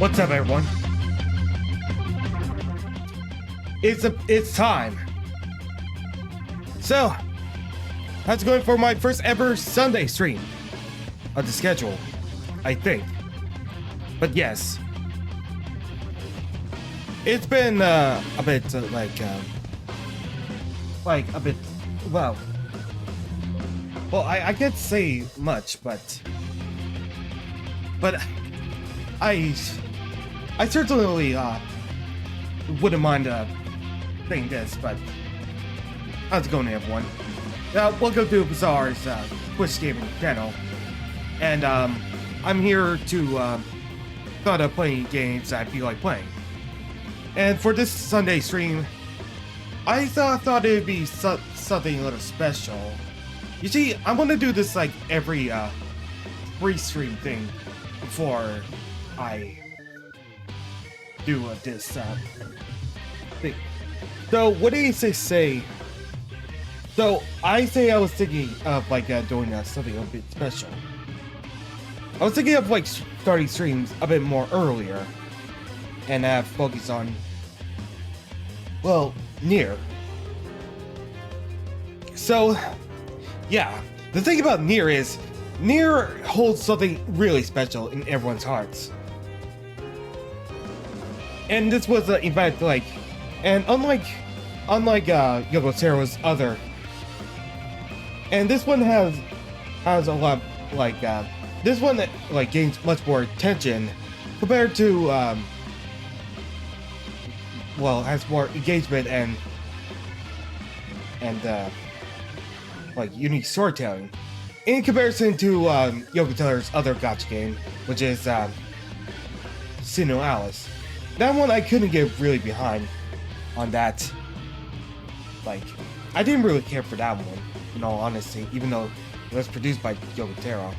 What's up, everyone? It's time. So, how's it going for my first ever Sunday stream on the schedule? I think. But yes, it's been a bit like a bit well. I can't say much, but I certainly wouldn't mind saying this. But how's it going, everyone? Welcome to VaStar's Twitch gaming channel, and I'm here to thought of playing games I feel like playing. And for this Sunday stream, I thought it'd be something a little special. You see, I want to do this like every free stream thing before I do this thing. So what do you say? So I was thinking of like doing something a bit special. I was thinking of like starting streams a bit more earlier and have focus on, well, NieR. So yeah, the thing about NieR is NieR holds something really special in everyone's hearts. And this was in fact like, and unlike Yoko Tero's other, and this one has a lot like this one that like gains much more attention compared to well, has more engagement and like unique storytelling in comparison to Yoko Tero's other gacha game, which is Sino Alice. That one I couldn't get really behind on that. Like, I didn't really care for that one, in all honesty, even though it was produced by Yoko Tero.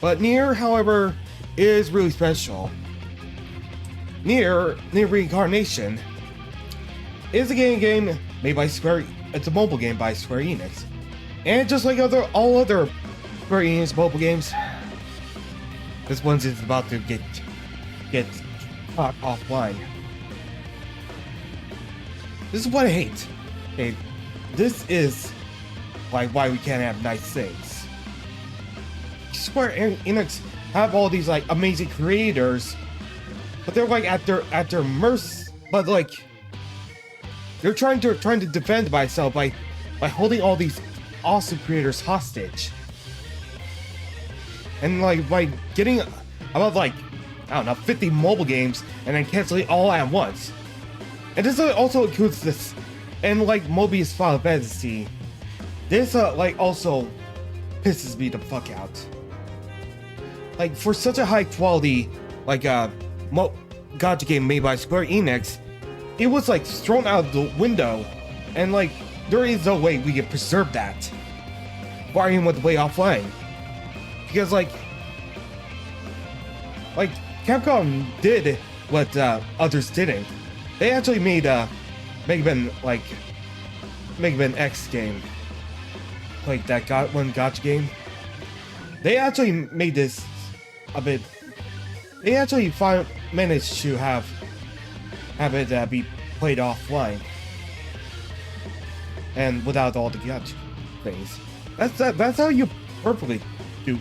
But NieR, however, is really special. NieR Reincarnation is a game made by Square. It's a mobile game by Square Enix, and just like all other Square Enix mobile games, this one's is about to get caught offline. This is what I hate. Okay, this is like why we can't have nice things. Square Enix have all these like amazing creators, but they're like at their mercy. But like they're trying to defend myself by holding all these awesome creators hostage, and like by getting about like I don't know 50 mobile games and then canceling all at once. And this also includes this, and like Mobius Final Fantasy. This like also pisses me the fuck out. Like for such a high quality like gacha game made by Square Enix, it was like thrown out of the window, and like there is no way we can preserve that while it went way offline, because like Capcom did what others didn't. They actually made Mega Man X game, like that one gacha game. They actually made this a bit. They actually managed to have it be played offline and without all the gacha things. That's how you perfectly do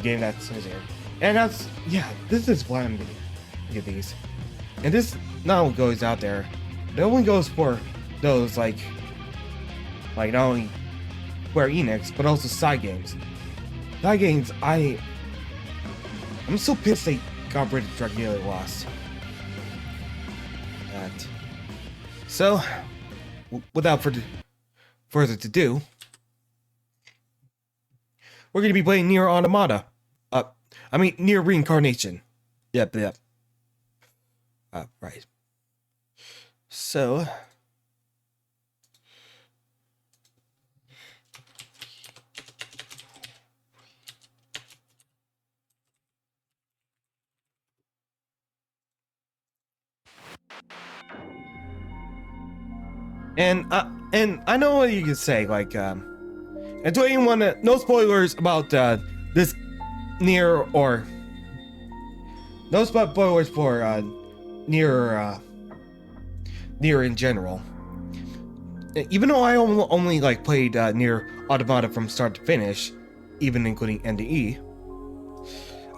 game that says here. And that's, yeah, this is why I'm gonna get these. And this not only goes out there, it only goes for those like not only Square Enix but also side games. Side games, I'm so pissed they got rid of Dragula Lost. That. So, without further ado, we're gonna be playing NieR Automata. NieR Reincarnation. Yep. Right. So. And I know what you can say, like, and to anyone, no spoilers about this NieR, or no spoilers for NieR in general. Even though I only like played NieR Automata from start to finish, even including NDE,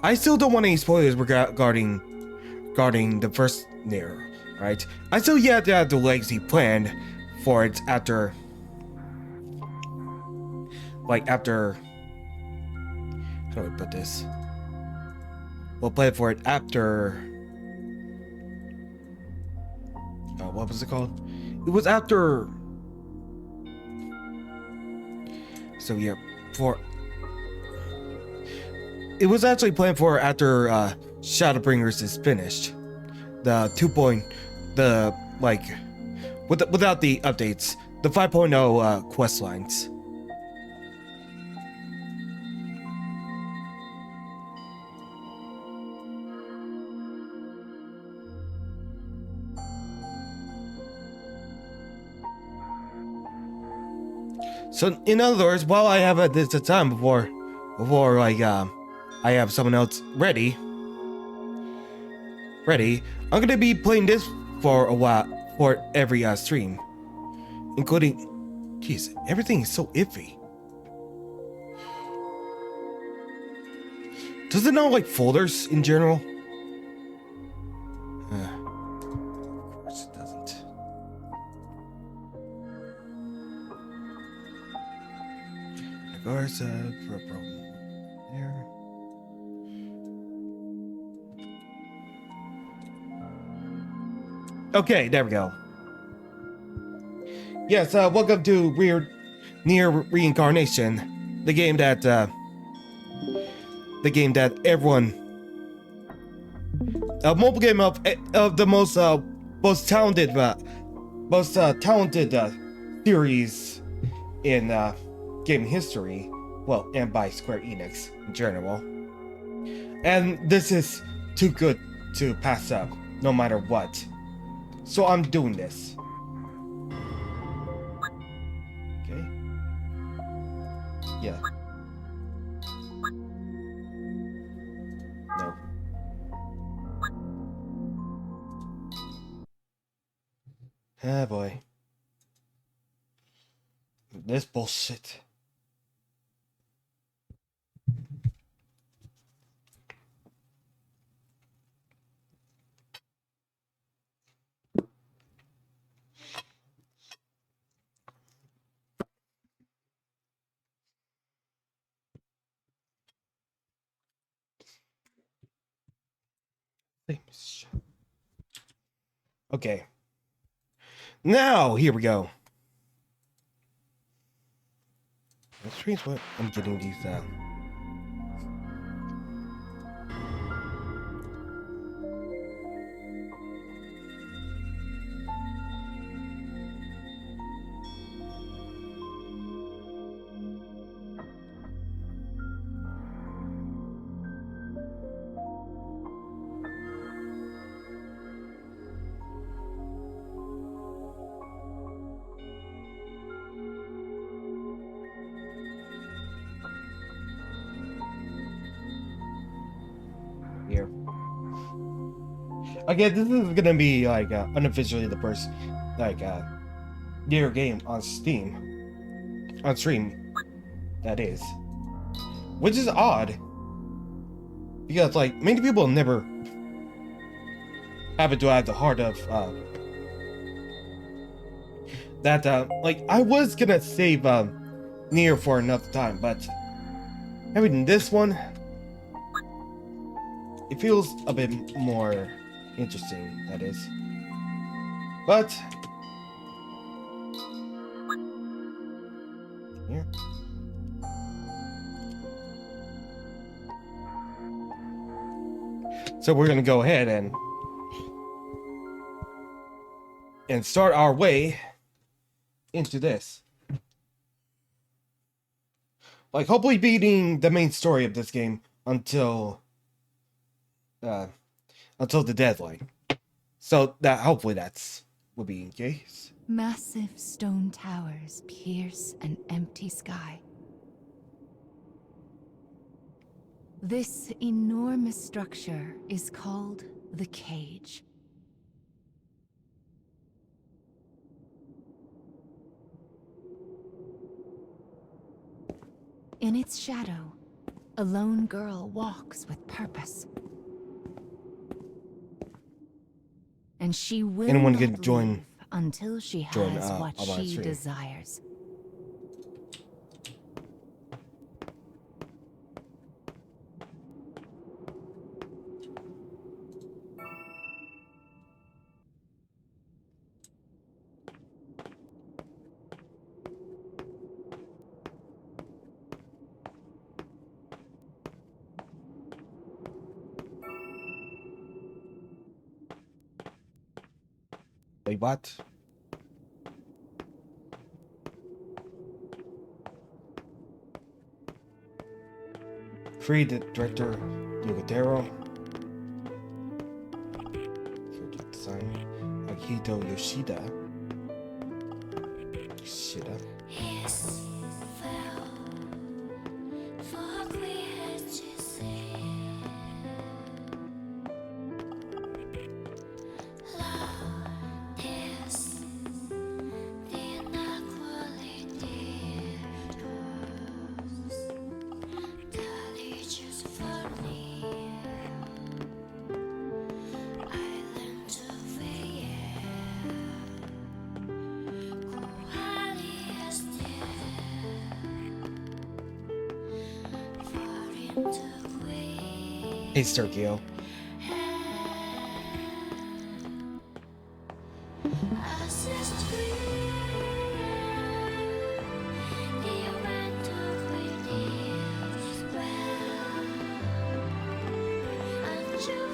I still don't want any spoilers regarding the first NieR, right? I still yet have the legacy planned for it after, how do I put this? We'll play for it after, what was it called? It was after, so yeah, it was actually planned for after Shadowbringers is finished. The 2.0, without the updates, the 5.0 quest lines. So in other words, while I have this time before like I have someone else ready, I'm gonna be playing this for a while, for every stream, including, jeez, everything is so iffy. Does it not like folders in general? Of course it doesn't. Regards for a problem there. Okay, there we go. Yes, welcome to NieR Reincarnation, the game that everyone, a mobile game of the most talented series in game history, well, and by Square Enix in general. And this is too good to pass up, no matter what. So I'm doing this. Okay. Yeah. No. Ah, boy. This bullshit. Okay. Now, here we go. That's strange what I'm getting these here. Again, this is gonna be like unofficially the first NieR game on stream, that is, which is odd because like many people never happen to have the heart of that. Like I was gonna save NieR for another time, but having this one, it feels a bit more interesting, that is. But here. So we're gonna go ahead and start our way into this. Like hopefully beating the main story of this game until the deadline. So that hopefully that's will be in case. Massive stone towers pierce an empty sky. This enormous structure is called the Cage. In its shadow, a lone girl walks with purpose. And she will Anyone not can join leave until she join, has what on my she stream. desires. Wait, what? Free the director Yogatero. For the design Akito Yoshida. Yoshida. Hey, Sergio.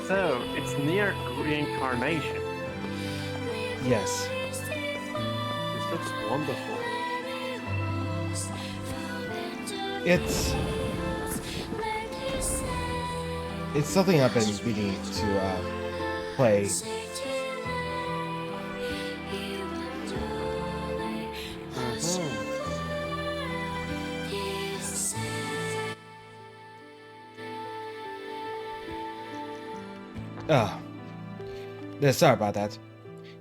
So, it's NieR reincarnation. Yes. This looks wonderful. It's something I've been meaning to play. Yeah, sorry about that.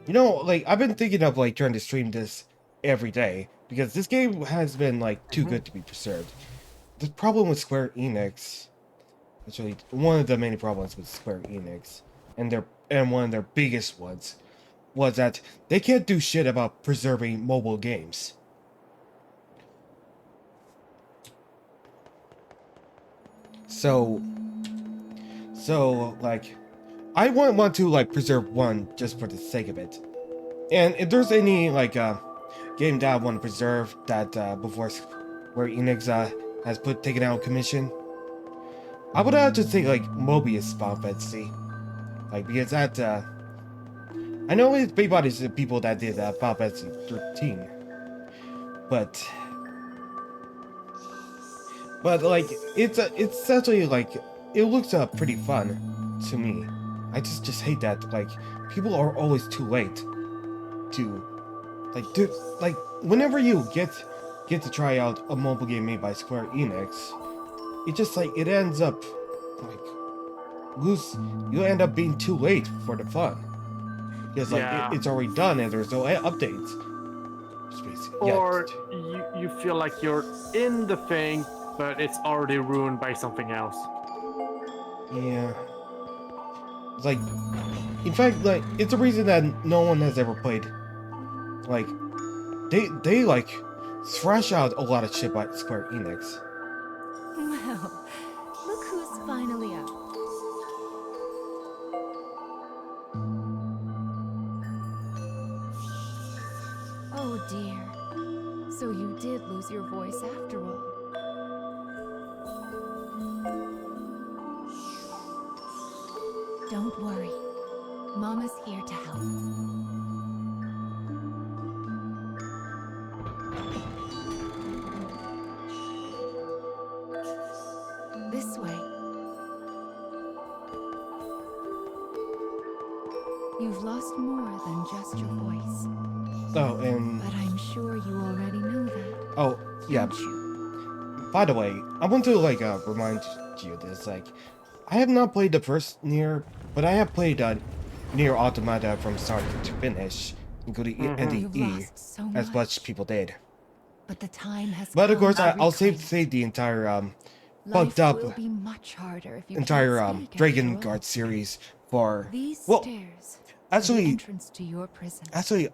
You know, like, I've been thinking of, like, trying to stream this every day, because this game has been, like, too good to be preserved. The problem with Square Enix, actually, one of the main problems with Square Enix, and one of their biggest ones, was that they can't do shit about preserving mobile games. So, like, I wouldn't want to, like, preserve one just for the sake of it. And if there's any, like, game that I want to preserve that, before Square Enix, has taken out commission, I would have to think, like, Mobius Final Fantasy. Like, because that, I know it's big bodies the people that did, Final Fantasy 13. But, like, it's actually, like, it looks, pretty fun to me. I just hate that, like, people are always too late to, like, whenever you get to try out a mobile game made by Square Enix, it just, like, it ends up, like, you end up being too late for the fun. Because, like, Yeah. it's already done and there's no updates. Or you feel like you're in the thing, but it's already ruined by something else. Yeah. It's like, in fact, like, it's a reason that no one has ever played. Like, they like, thrash out a lot of shit by Square Enix. Well, look who's finally out. Oh dear. So you did lose your voice after all. Don't worry. Mama's here to help. This way. You've lost more than just your voice. Oh, and... But I'm sure you already know that. Oh, yeah. Don't you? By the way, I want to, like, remind you of this, like, I have not played the first NieR, but I have played, NieR Automata from start to finish, including You've NDE, lost so as much people did. But the time has But of come course, to I'll reclaim save the entire Life fucked up will be much harder if you entire can't speak, Dragon after all. Guard series for These well, stairs are the actually, entrance to your prison. I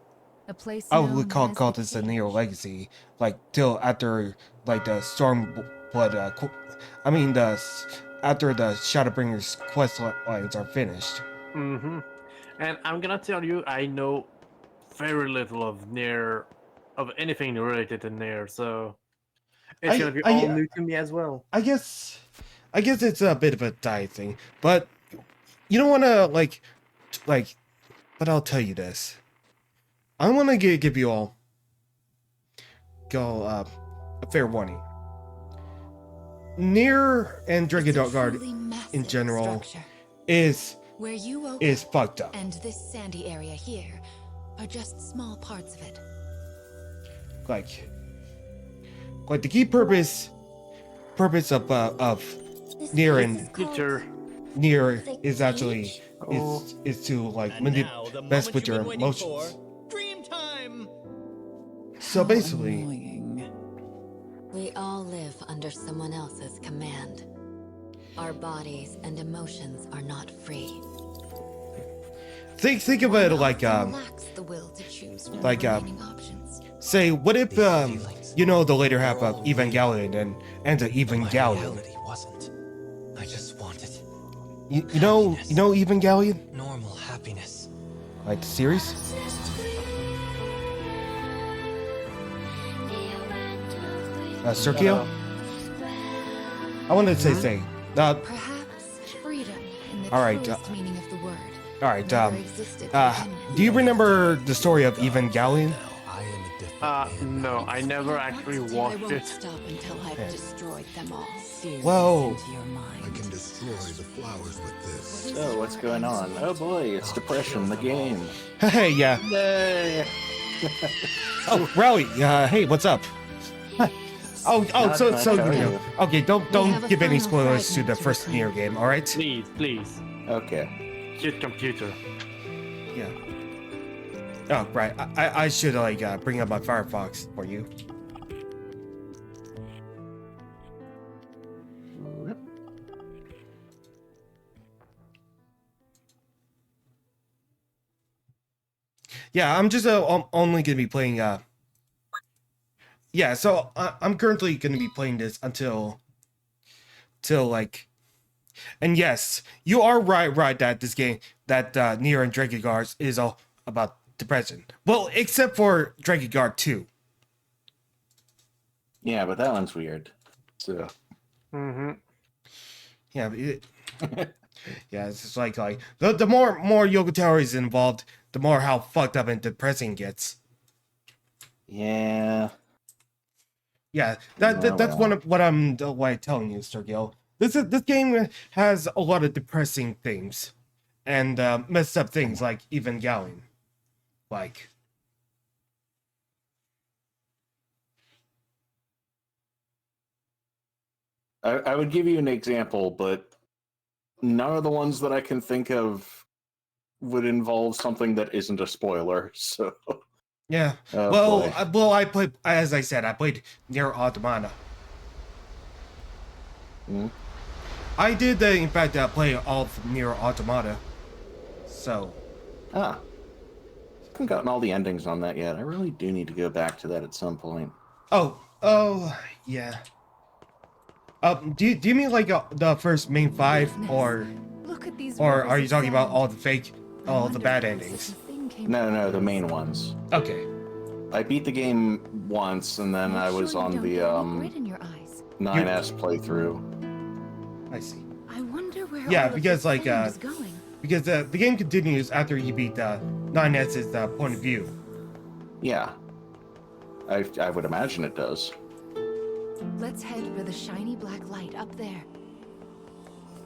A place would known call as the this a NieR Cage. Legacy, like till after like the Stormblood, after the Shadowbringers quest lines are finished. Mm-hmm. And I'm gonna tell you, I know very little of NieR, of anything related to NieR, so it's gonna be all new to me as well. I guess it's a bit of a diet thing, but you don't want to but I'll tell you this. I want to give you all a fair warning. NieR and Dragon Guard in general is fucked up. And this sandy area here are just small parts of it. Like the key purpose of NieR and NieR is actually is to like mess with your emotions. Dream time. So basically, We all live under someone else's command. Our bodies and emotions are not free. think of it like Lacks the will to choose from like, the remaining options. say, what if the later half of Evangelion and the Evangelion? Reality wasn't. I just wanted You know Evangelion? normal happiness. Like the series? Sergio? I wanted to say, Perhaps freedom in the Alright, truest meaning of the word. alright, never existed for anyone. do you remember the story of Evangelion? No, I never actually I watched won't it. stop until I've destroyed them all. Whoa. Into your mind. I can destroy the flowers with this. So, what's going on? Oh boy, it's Depression, the game. Hey, yeah. Yay! Oh, Rowley, hey, what's up? Oh, Not so much, you how are know. you? Okay, We have don't a give any final spoilers to fragment the to first reclaim. NieR game, all right? Please. Okay. Cute computer. Yeah. Oh, right. I should bring up my Firefox for you. Yeah, I'm just only gonna be playing. Yeah, so I'm currently gonna be playing this until like. And yes, you are right that this game, that NieR and Dragon Guard is all about depression. Well, except for Dragon Guard 2. Yeah, but that one's weird. So. Mm-hmm. Yeah, yeah, it's just like the more Yoga Tower is involved, the more how fucked up and depressing it gets. Yeah. Yeah, that's one of what I'm telling you, Sergio. This game has a lot of depressing themes and messed up things like Evangelion. Like, I would give you an example, but none of the ones that I can think of would involve something that isn't a spoiler. So. yeah. Oh, boy. I played, as I said, I played NieR Automata. Hmm? I did, in fact, play all of NieR Automata. So. Ah. I haven't gotten all the endings on that yet. I really do need to go back to that at some point. Oh, yeah. Do you mean like the first main 5, or Look at these are rivers you of talking about sand. all the fake, all the wonder bad how endings? this thing came No, the main ones. Okay. I beat the game once, and then Make I sure was you on don't the get any grit in your eyes. 9S playthrough. I see. I wonder where Yeah, all of because, this like, sand is going. Because the game continues after you beat 9S's point of view. Yeah. I would imagine it does. Let's head for the shiny black light up there.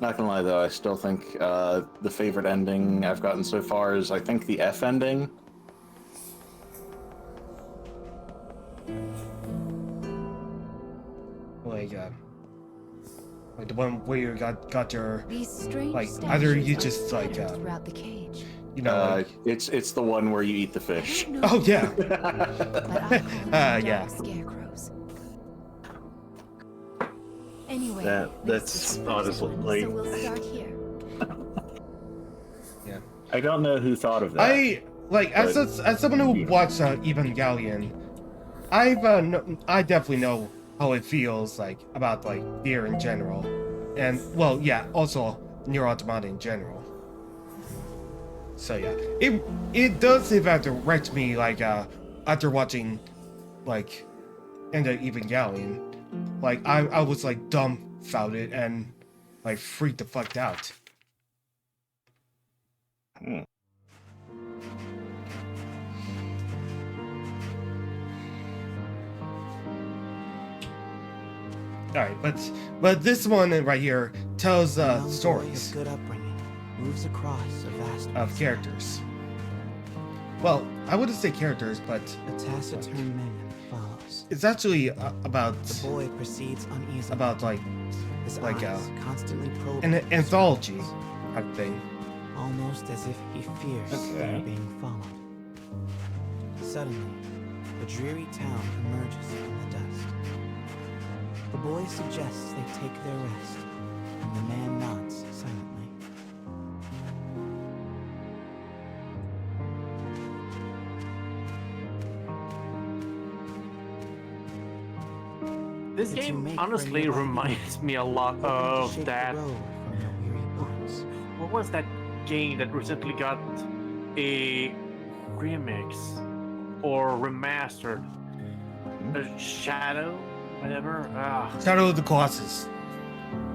Not gonna lie though, I still think the favorite ending I've gotten so far is I think the F ending. Like the one where you got your, These strange like, either you statues just, are like, scattered throughout the cage. you know, like, It's the one where you eat the fish. I don't know oh yeah. but I call them Yeah. dark scarecrows. Anyway, That's honestly like. so we'll start here. Yeah. I don't know who thought of that. As someone who watched Evangelion, I definitely know how it feels like about like NieR in general, and well, yeah, also NieR Automata in general. So yeah, it does in fact direct me like after watching like End of Evangelion, like I was like dumbfounded and like freaked the fuck out. Hmm. All right, but this one right here tells Young boy stories of good upbringing moves across a vast of characters. Well, I wouldn't say characters, but A taciturn man follows. it's actually about The boy proceeds uneasily. about like his like, eyes constantly probing an the anthology surfaces, type thing. almost as if he fears they Okay. are being followed. Suddenly, a dreary town emerges from the dust. The boy suggests they take their rest, and the man nods silently. This The two game make for a honestly nearby reminds me a lot hoping to of shake that. the road from their weary bones. What was that game that recently got a remix or remastered? A Shadow, whatever. Shadow of the Colossus.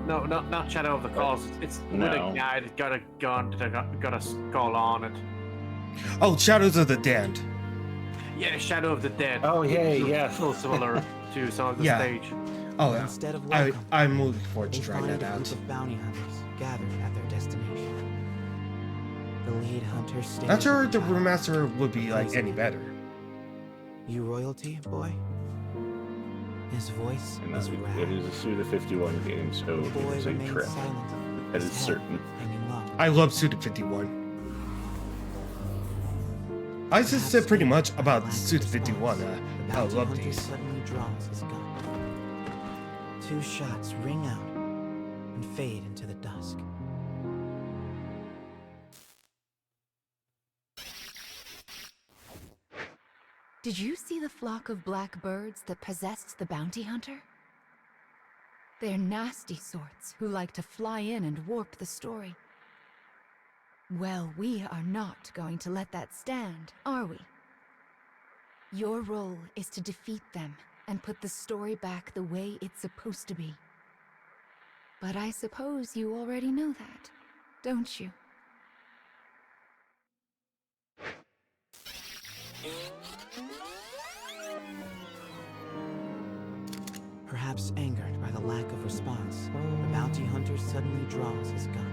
No, not Shadow of the Colossus. It's with No. a guy that got a gun that got a skull on it. Oh, Shadows of the Damned. Yeah, Shadow of the Dead. Oh, yeah. So similar to some of the Yeah. stage. Oh, But yeah. instead of welcome, I'm looking forward they to trying find that a group out. of bounty hunters gathered at their destination. The lead hunter stares Not sure at the child. remaster would be like any better. You royalty, boy? His voice And is it wrath. is a Suda 51 game, so The boy it is a remains trip. silent. That his is head certain. hanging low. I love Suda 51. I just said pretty much about Suda 51. The I bounty love hunter these. suddenly draws his gun. Two shots ring out and fade into the dusk. Did you see the flock of black birds that possessed the bounty hunter? They're nasty sorts who like to fly in and warp the story. Well, we are not going to let that stand, are we? Your role is to defeat them and put the story back the way it's supposed to be. But I suppose you already know that, don't you? Perhaps angered by the lack of response, the bounty hunter suddenly draws his gun.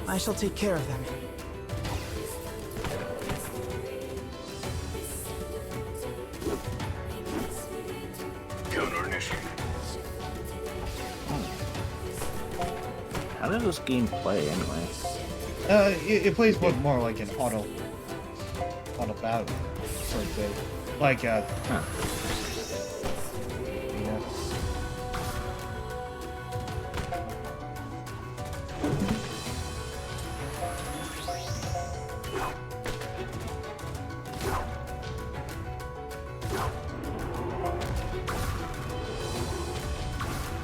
I shall take care of them. How does this game play anyway? It plays more like an auto battle sort of thing. Like, yeah.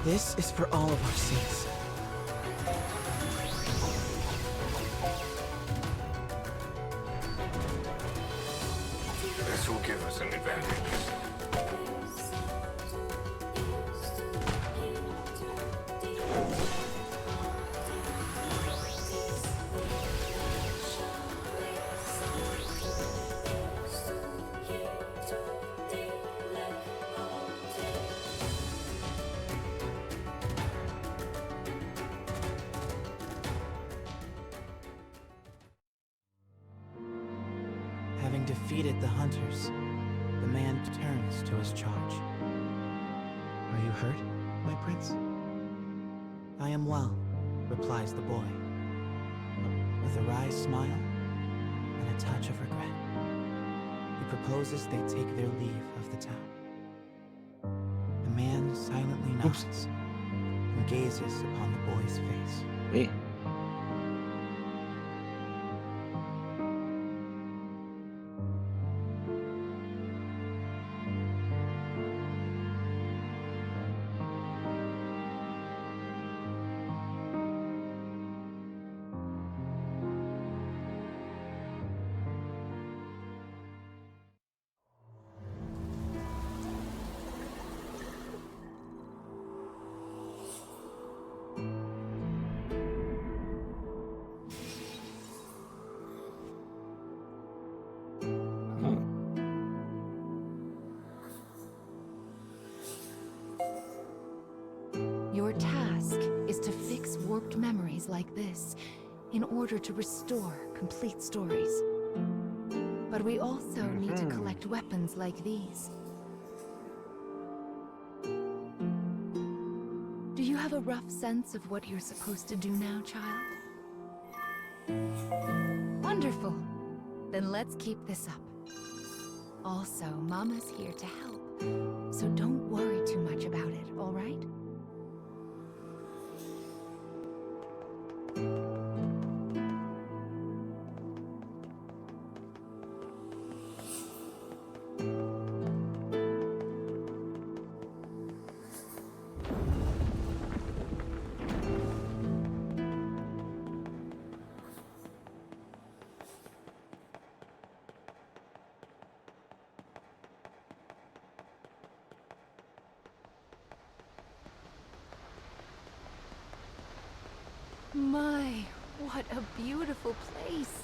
This is for all of our sins. This will give us an advantage. defeated the hunters, the man turns to his charge. Are you hurt, my prince? I am well, replies the boy, with a wry smile and a touch of regret. He proposes they take their leave of the town. The man silently nods and gazes upon the boy's face. Hey. Your task is to fix warped memories like this in order to restore complete stories. But we also need to collect weapons like these. Do you have a rough sense of what you're supposed to do now, child? Wonderful. Then let's keep this up. Also, Mama's here to help, so don't worry too much about it, all right? My, what a beautiful place.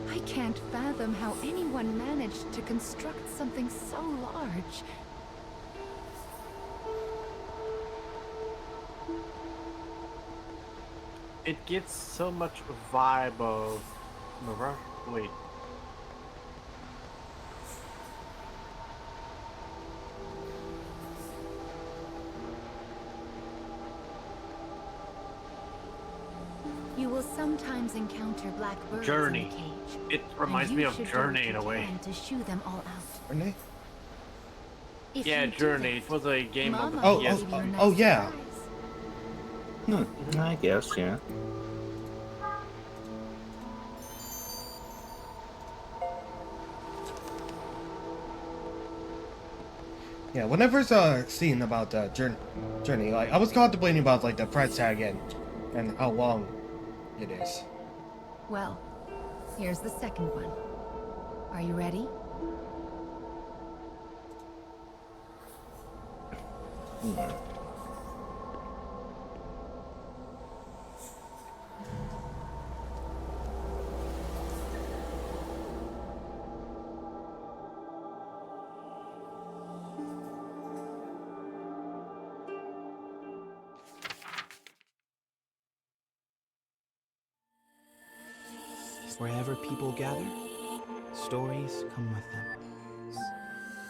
I can't fathom how anyone managed to construct something so large. It gets so much vibe of... Wait. You will sometimes encounter black birds Journey. in the cage. It reminds me of Journey in a way. To shoo them all out. Journey? If Yeah, you do Journey. that, It was a game on the Mama will PS. give you a nice oh, yeah. surprise. I guess, yeah. Yeah, whenever it's a scene about journey, like I was contemplating about like the price tag and how long it is. Well, here's the second one. Are you ready? Wherever people gather, stories come with them.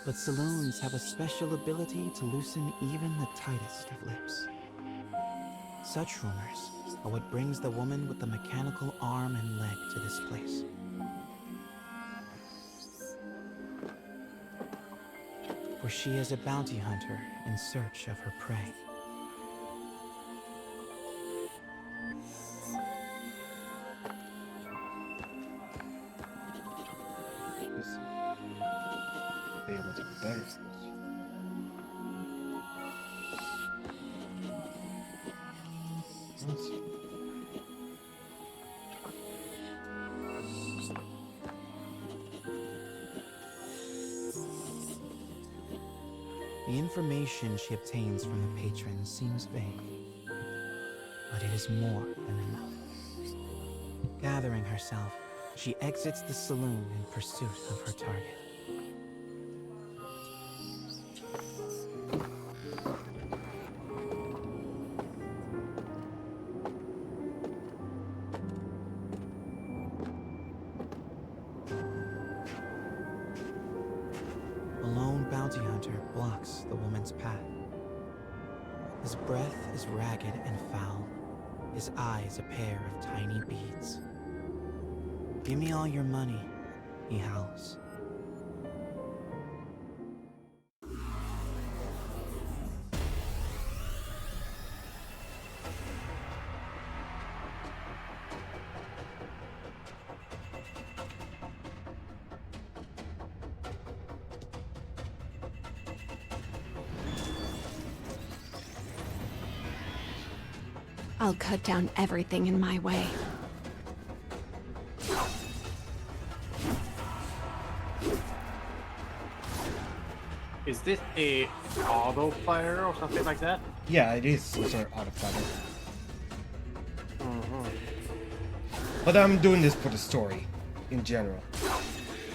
But saloons have a special ability to loosen even the tightest of lips. Such rumors are what brings the woman with the mechanical arm and leg to this place. For she is a bounty hunter in search of her prey. Be able to better. The information she obtains from the patrons seems vague, but it is more than enough. Gathering herself, she exits the saloon in pursuit of her target. hunter blocks the woman's path. His breath is ragged and foul, his eyes a pair of tiny beads. "Give me all your money," he howls. I'll cut down everything in my way. Is this a auto player or something like that? Yeah, it is sort of autopilot. But I'm doing this for the story, in general.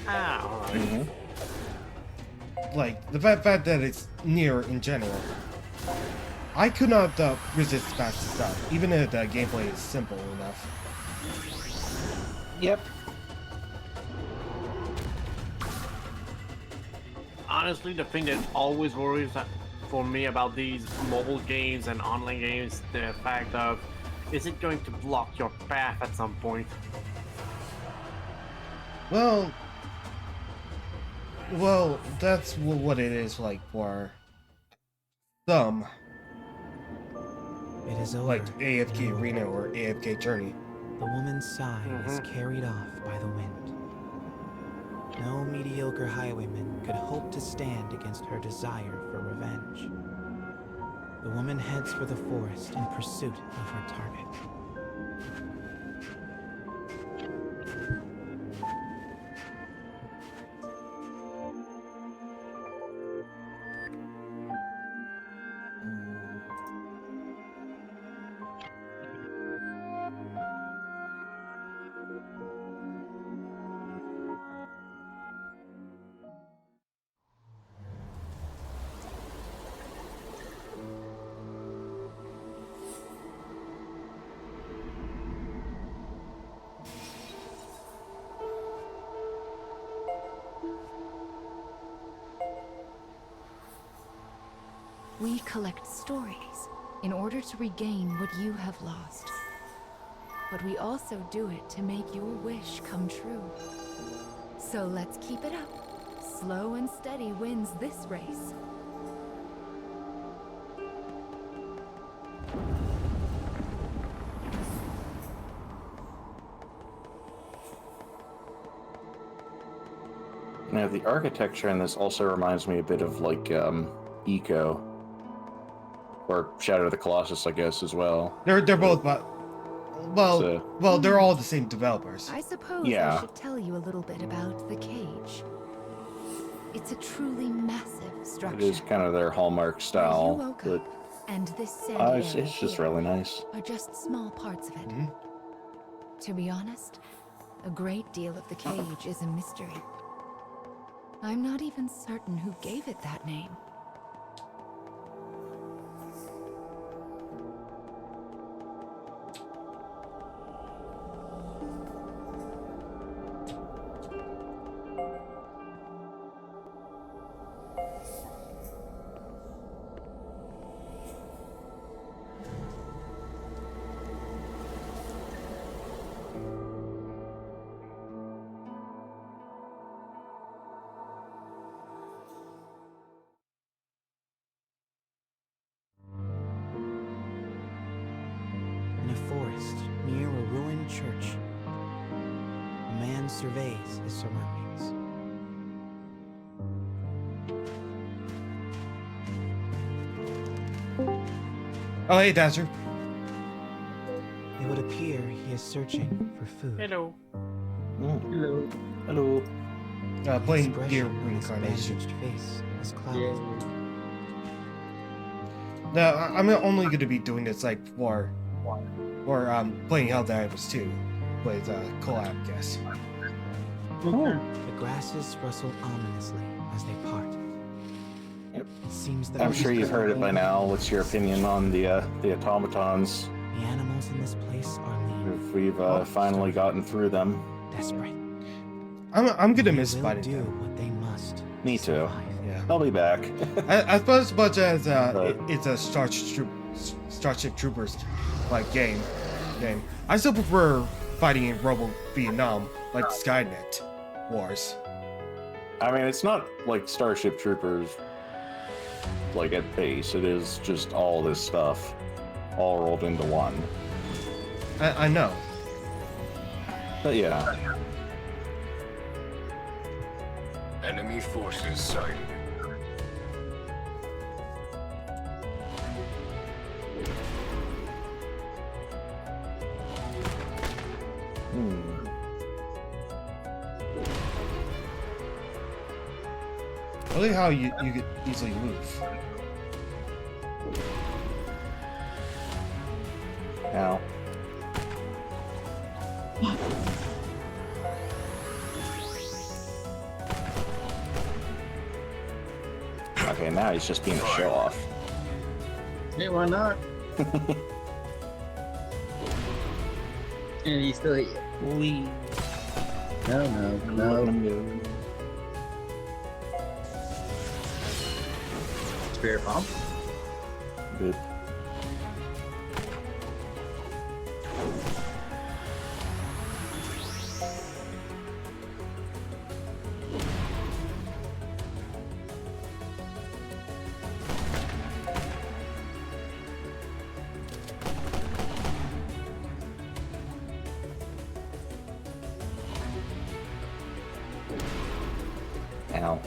Ah, alright. Like, the fact that it's NieR in general. I could not resist fast stuff, even if the gameplay is simple enough. Yep. Honestly, the thing that always worries for me about these mobile games and online games, the fact of, is it going to block your path at some point? Well, that's what it is like for some, It is over. like AFK Arena or AFK Journey. The woman's sigh is carried off by the wind. No mediocre highwayman could hope to stand against her desire for revenge. The woman heads for the forest in pursuit of her target. We collect stories in order to regain what you have lost. But we also do it to make your wish come true. So let's keep it up. Slow and steady wins this race. Now, the architecture in this also reminds me a bit of, like, Eco. Or Shadow of the Colossus, I guess, as well. They're both, but well, they're all the same developers. I suppose Yeah. I should tell you a little bit about the cage. It's a truly massive structure. It is kind of their hallmark You style, woke but up, and this sandy it's area just here really nice. are just small parts of it. To be honest, a great deal of the cage is a mystery. I'm not even certain who gave it that name. In a forest near a ruined church, a man surveys his surroundings. Oh, hey, Dasher. It would appear he is searching for food. Hello. Hello. Hello. Playing Expression Gear on his Reincarnation. bandaged face is clouded. No, I'm only going to be doing this like for playing Helldivers 2 with collab, I guess. The grasses rustle ominously as they part. Yep. It seems that I'm sure you've heard it by now. What's your opinion on the automatons? the animals in this place are lean, If we've finally gotten through them. desperate. I'm gonna They miss will fighting do them. what they must. Me to too. survive. Yeah. I'll be back. I suppose as much as But- it's a Starship Troopers like game. I still prefer fighting in Robo Vietnam like Skynet Wars. I mean, it's not like Starship Troopers, like at base. It is just all this stuff, all rolled into one. I know. But yeah. Enemy forces sighted. I like how you could easily move. Now. Okay, now he's just being a show off. Hey, why not? And he's still here. Leave. No. Spirit bomb. Good. Ow.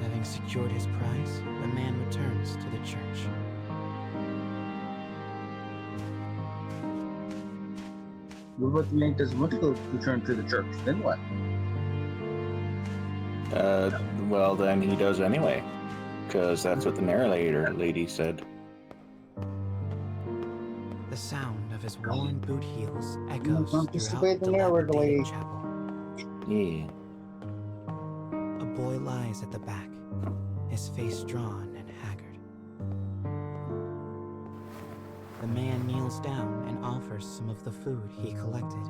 Having secured his prize, the man returns to the church. What about the man doesn't want to return to the church? Then what? Well, then he does anyway. Because that's what the narrator lady said. The sound of his worn boot heels echoes Don't just throughout obey the the narrator dilapidated lady. chapel. Yeah. A boy lies at the back, his face drawn and haggard. The man kneels down and offers some of the food he collected.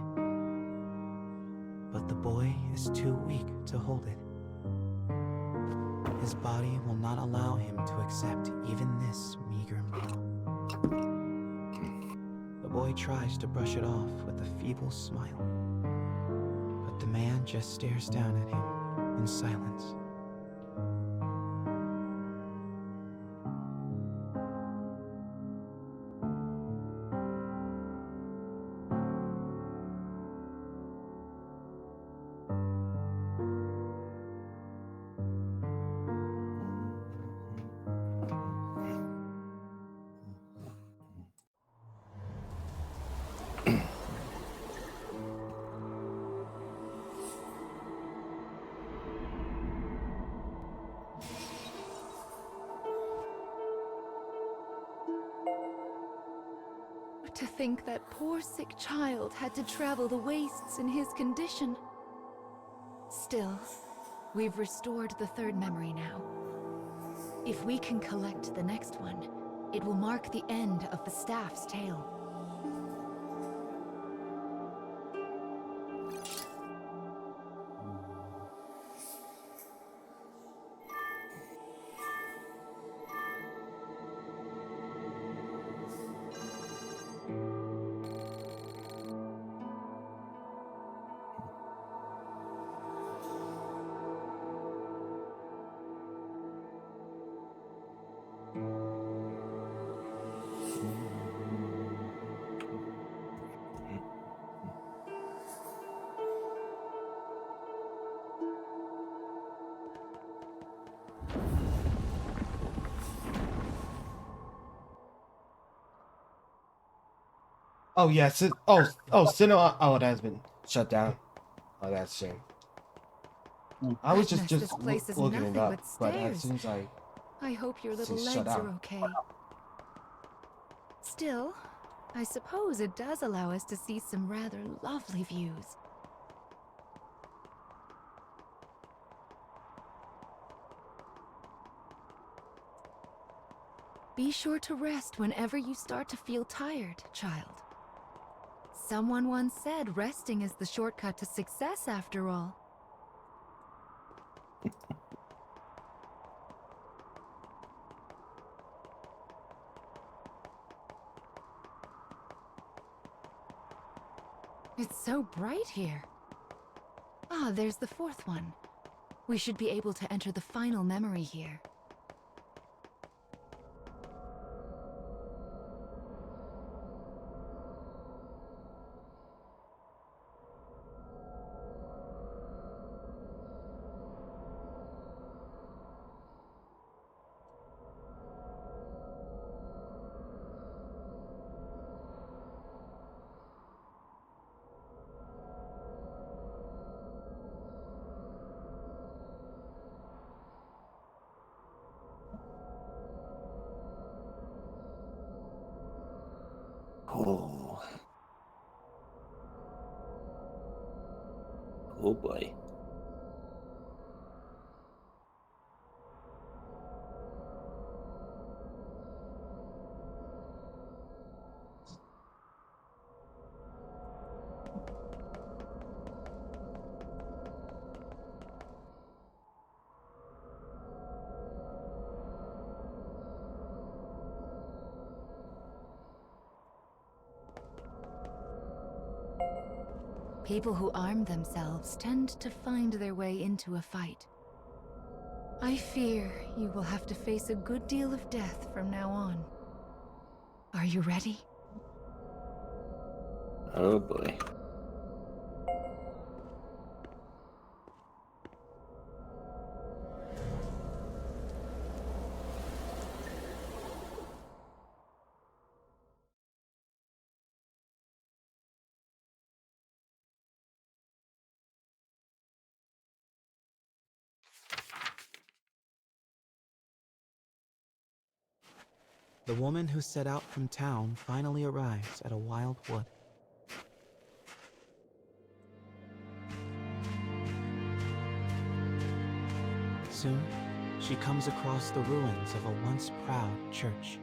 But the boy is too weak to hold it. His body will not allow him to accept even this meager meal. The boy tries to brush it off with a feeble smile, but the man just stares down at him in silence. To think that poor sick child had to travel the wastes in his condition. Still, we've restored the third memory now. If we can collect the next one, it will mark the end of the staff's tale. Oh yes. Cinema. Oh, it has been shut down. Oh, that's a shame. I was Goodness, just this place is looking it nothing up, but but as stairs. soon as I hope your little She's legs shut are out. okay. Still, I suppose it does allow us to see some rather lovely views. Be sure to rest whenever you start to feel tired, child. Someone once said resting is the shortcut to success, after all. It's so bright here. Ah, there's the fourth one. We should be able to enter the final memory here. Oh. Oh boy. People who arm themselves tend to find their way into a fight. I fear you will have to face a good deal of death from now on. Are you ready? Oh boy. The woman who set out from town finally arrives at a wild wood. Soon, she comes across the ruins of a once proud church.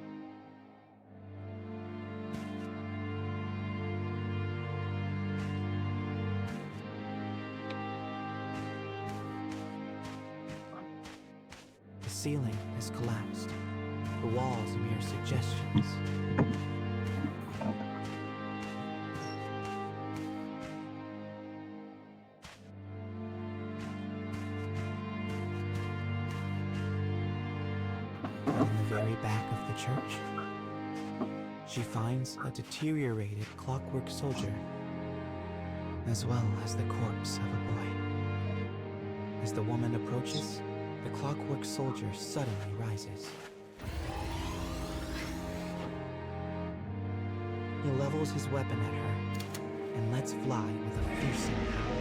The ceiling has collapsed. The walls mere suggestions. In the very back of the church, she finds a deteriorated clockwork soldier, as well as the corpse of a boy. As the woman approaches, the clockwork soldier suddenly rises. He levels his weapon at her and lets fly with a fearsome howl.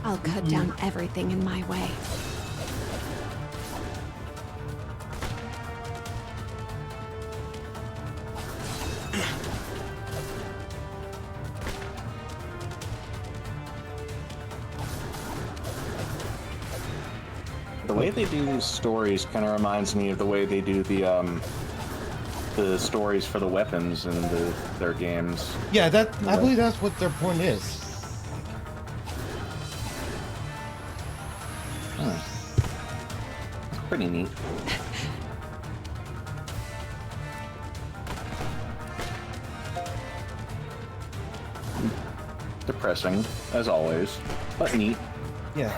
I'll cut down everything in my way. The way they do these stories kind of reminds me of the way they do the stories for the weapons in their games. Yeah, I believe that's what their point is. Pretty neat. Depressing, as always, but neat. Yeah.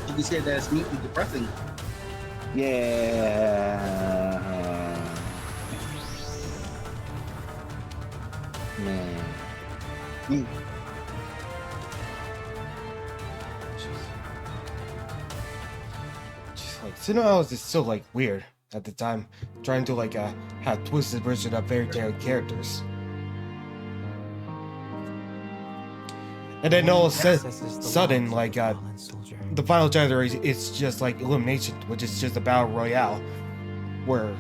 You can say that it's neatly depressing. Yeah. Man. Like, Cinema was just so like weird at the time, trying to like have twisted version of fairy tale characters. And then all of a accesses the sudden, walls like, of the fallen soldier. the final chapter is just like Elimination, which is just a battle royale, where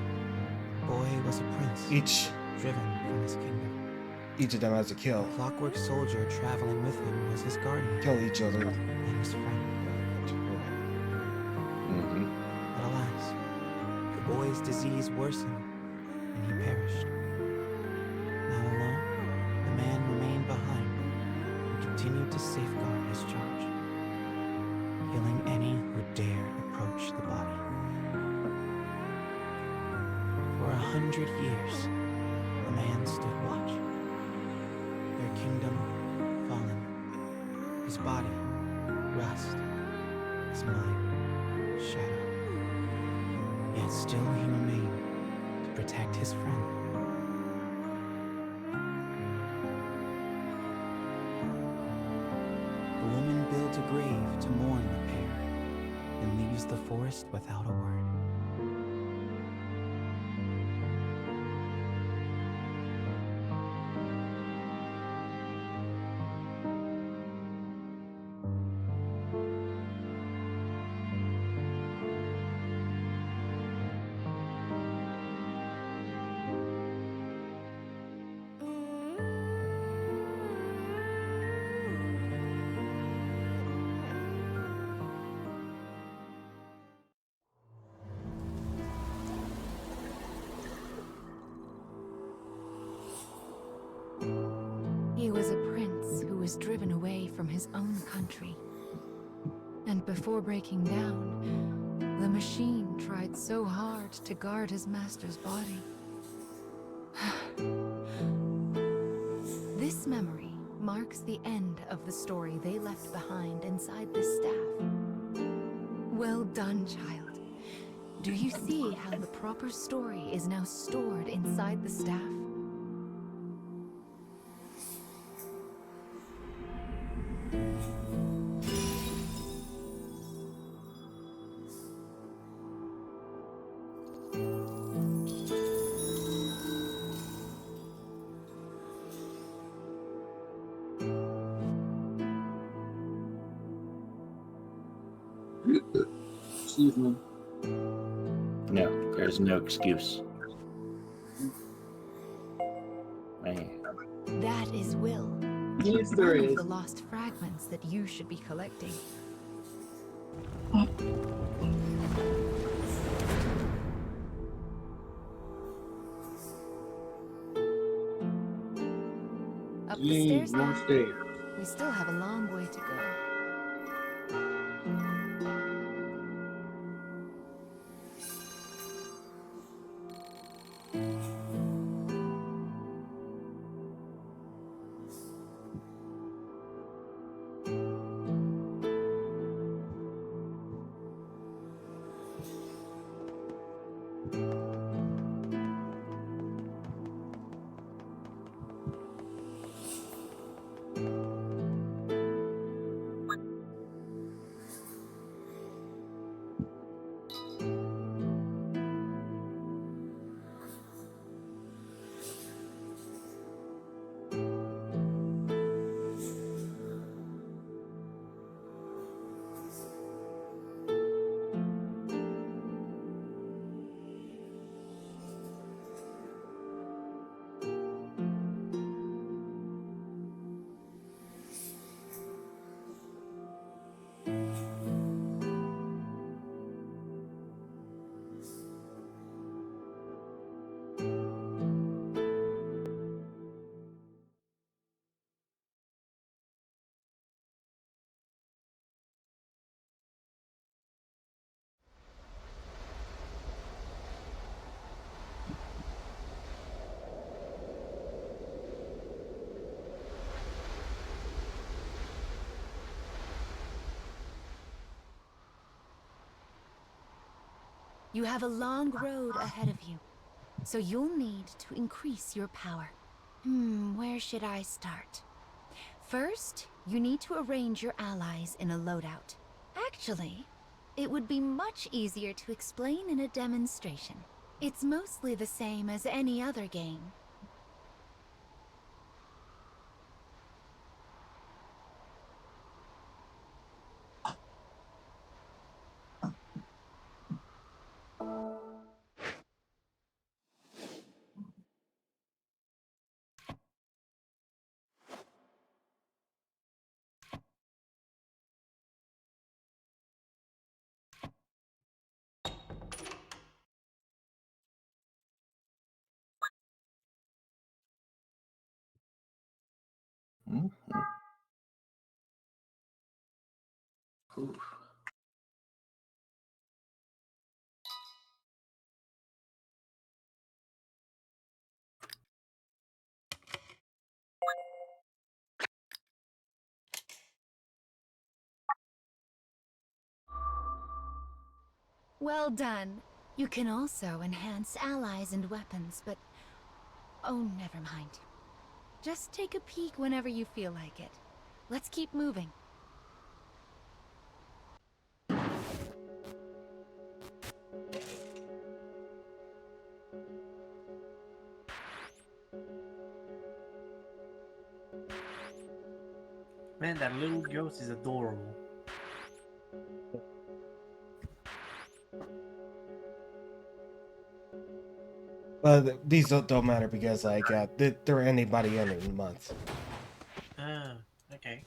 Boy was a prince, each driven from his kingdom. of them has to kill. A clockwork soldier traveling with him was his guardian Kill each other. and his friend. But alas, the boy's disease worsened, and he perished. Now alone, the man remained behind and continued to safeguard his charge, killing any who dared approach the body. For 100 years, the man stood watch. Their kingdom fallen, his body rust, his mind shadow. Yet still he remained to protect his friend. The woman builds a grave to mourn the pair and leaves the forest without a word. He was a prince who was driven away from his own country. And before breaking down, the machine tried so hard to guard his master's body. This memory marks the end of the story they left behind inside this staff. Well done, child. Do you see how the proper story is now stored inside the staff? Excuse me. No, there's no excuse. Man. That is Will. Yes, there One of is. the lost fragments that you should be collecting. Up the Yay, stairs more now. stairs. We still have a long way to go. You have a long road ahead of you, so you'll need to increase your power. Where should I start? First, you need to arrange your allies in a loadout. Actually, it would be much easier to explain in a demonstration. It's mostly the same as any other game. Mhm. Oof. Well done. You can also enhance allies and weapons, but... oh, never mind. Just take a peek whenever you feel like it. Let's keep moving. Man, that little ghost is adorable. These don't matter because like they're ending by the end of the month. Ah, okay.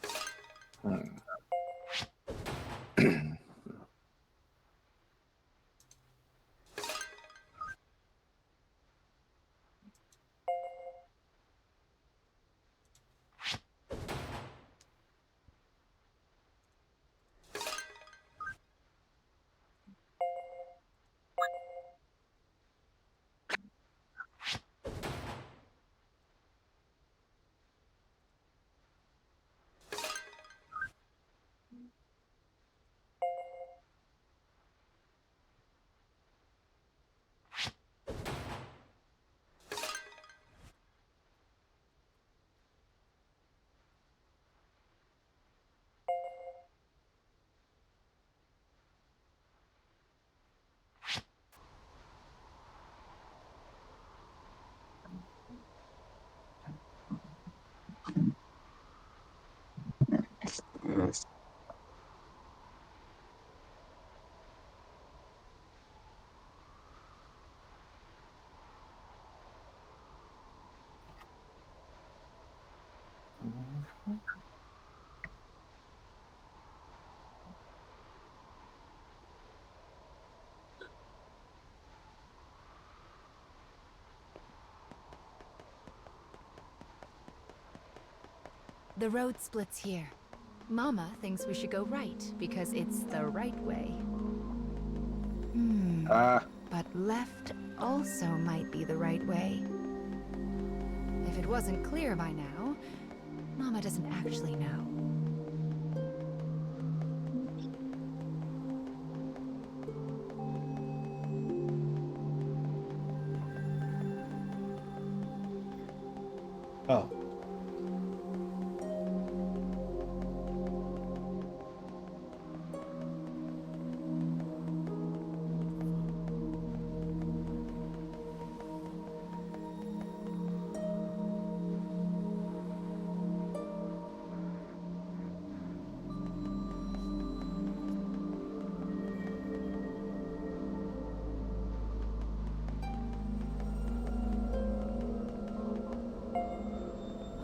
The road splits here. Mama thinks we should go right, because it's the right way. But left also might be the right way. If it wasn't clear by now, Mama doesn't actually know. Oh.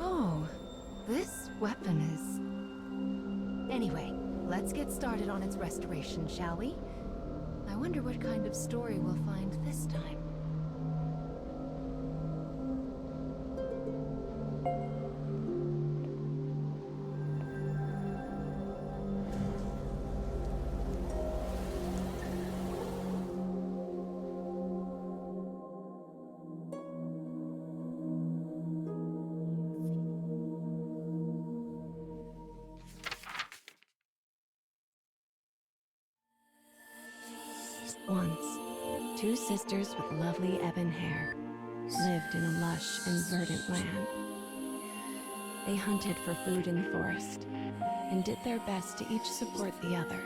Oh, this weapon is... Anyway, let's get started on its restoration, shall we? I wonder what kind of story we'll find this time. Once, two sisters with lovely ebon hair lived in a lush and verdant land. They hunted for food in the forest and did their best to each support the other.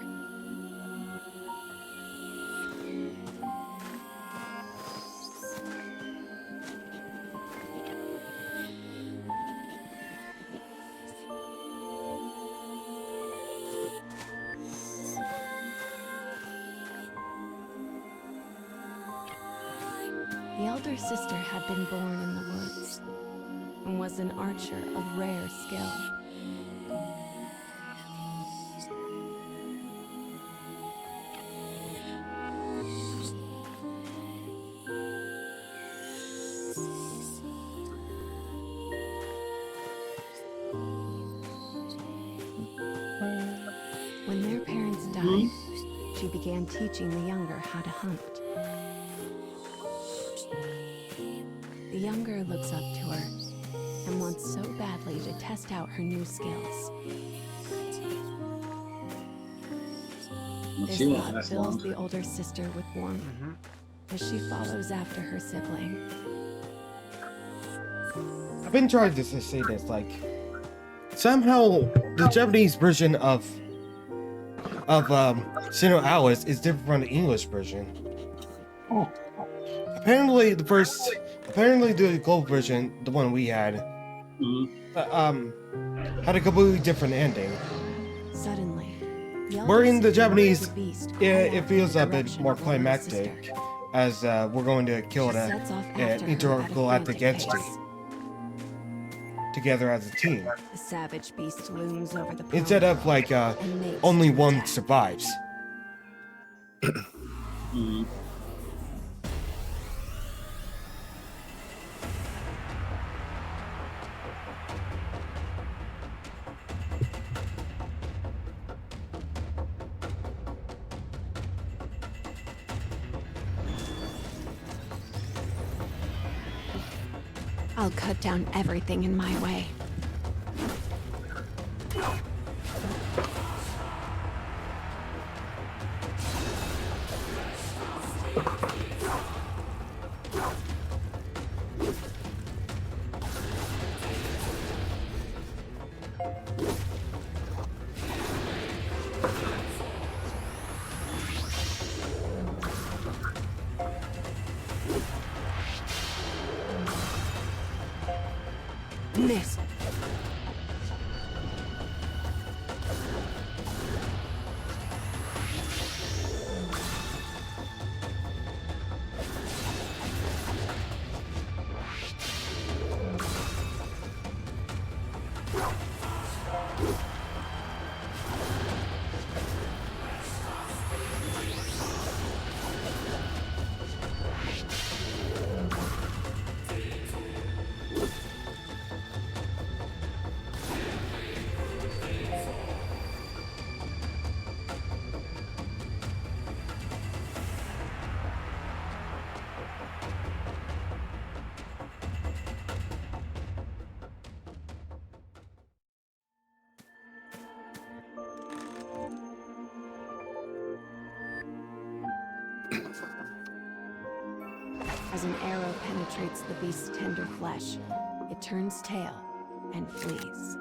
The elder sister had been born in the woods and was an archer of rare skill. began teaching the younger how to hunt. The younger looks up to her and wants so badly to test out her new skills. This thought fills the older sister with warmth as she follows after her sibling. I've been trying to say this, like, somehow the Japanese version of Sinnoh Alice is different from the English version. Oh. Apparently the global version, the one we had, had a completely different ending. Suddenly, where in the Japanese, it feels a bit more climactic, as we're going to kill an intergalactic entity together as a team. The savage beast looms over the instead of like only one survives. I'll cut down everything in my way. Miss. As an arrow penetrates the beast's tender flesh, it turns tail and flees.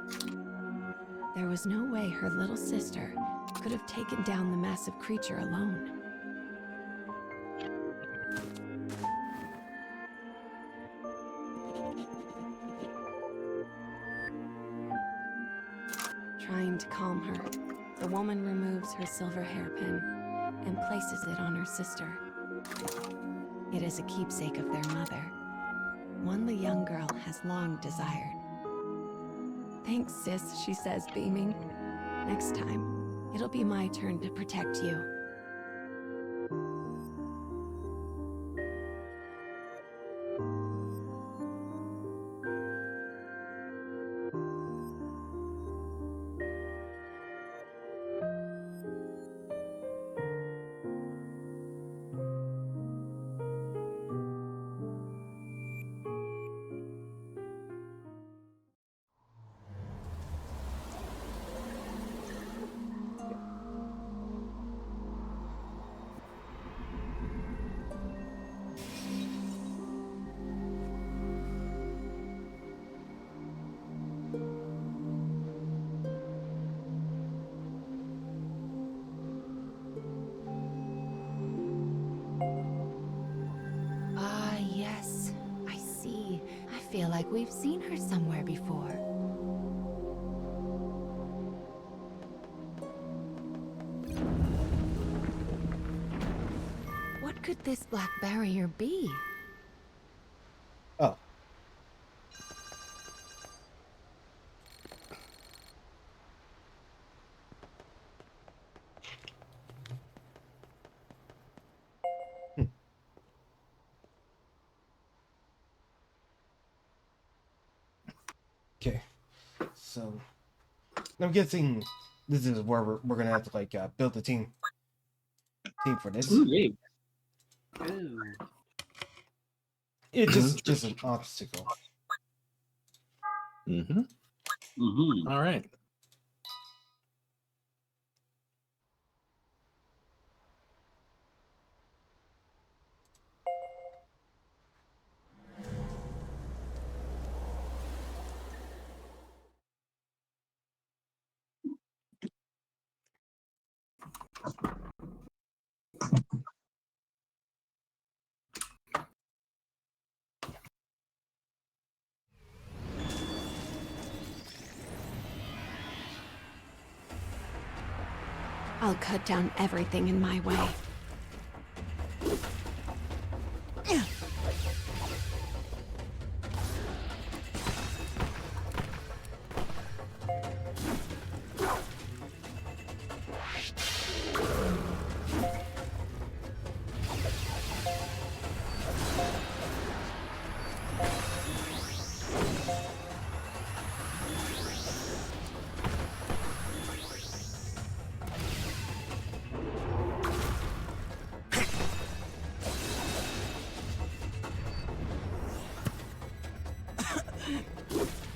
There was no way her little sister could have taken down the massive creature alone. Trying to calm her, the woman removes her silver hairpin and places it on her sister. It is a keepsake of their mother, one the young girl has long desired. "Thanks, sis," she says, beaming. "Next time, it'll be my turn to protect you." I feel like we've seen her somewhere before. What could this black barrier be? Oh. Okay, so I'm guessing this is where we're gonna have to like build the team. team for this. Ooh, yeah. Ooh. It's just an obstacle. Mm-hmm. Mm-hmm. All right. I'll cut down everything in my way.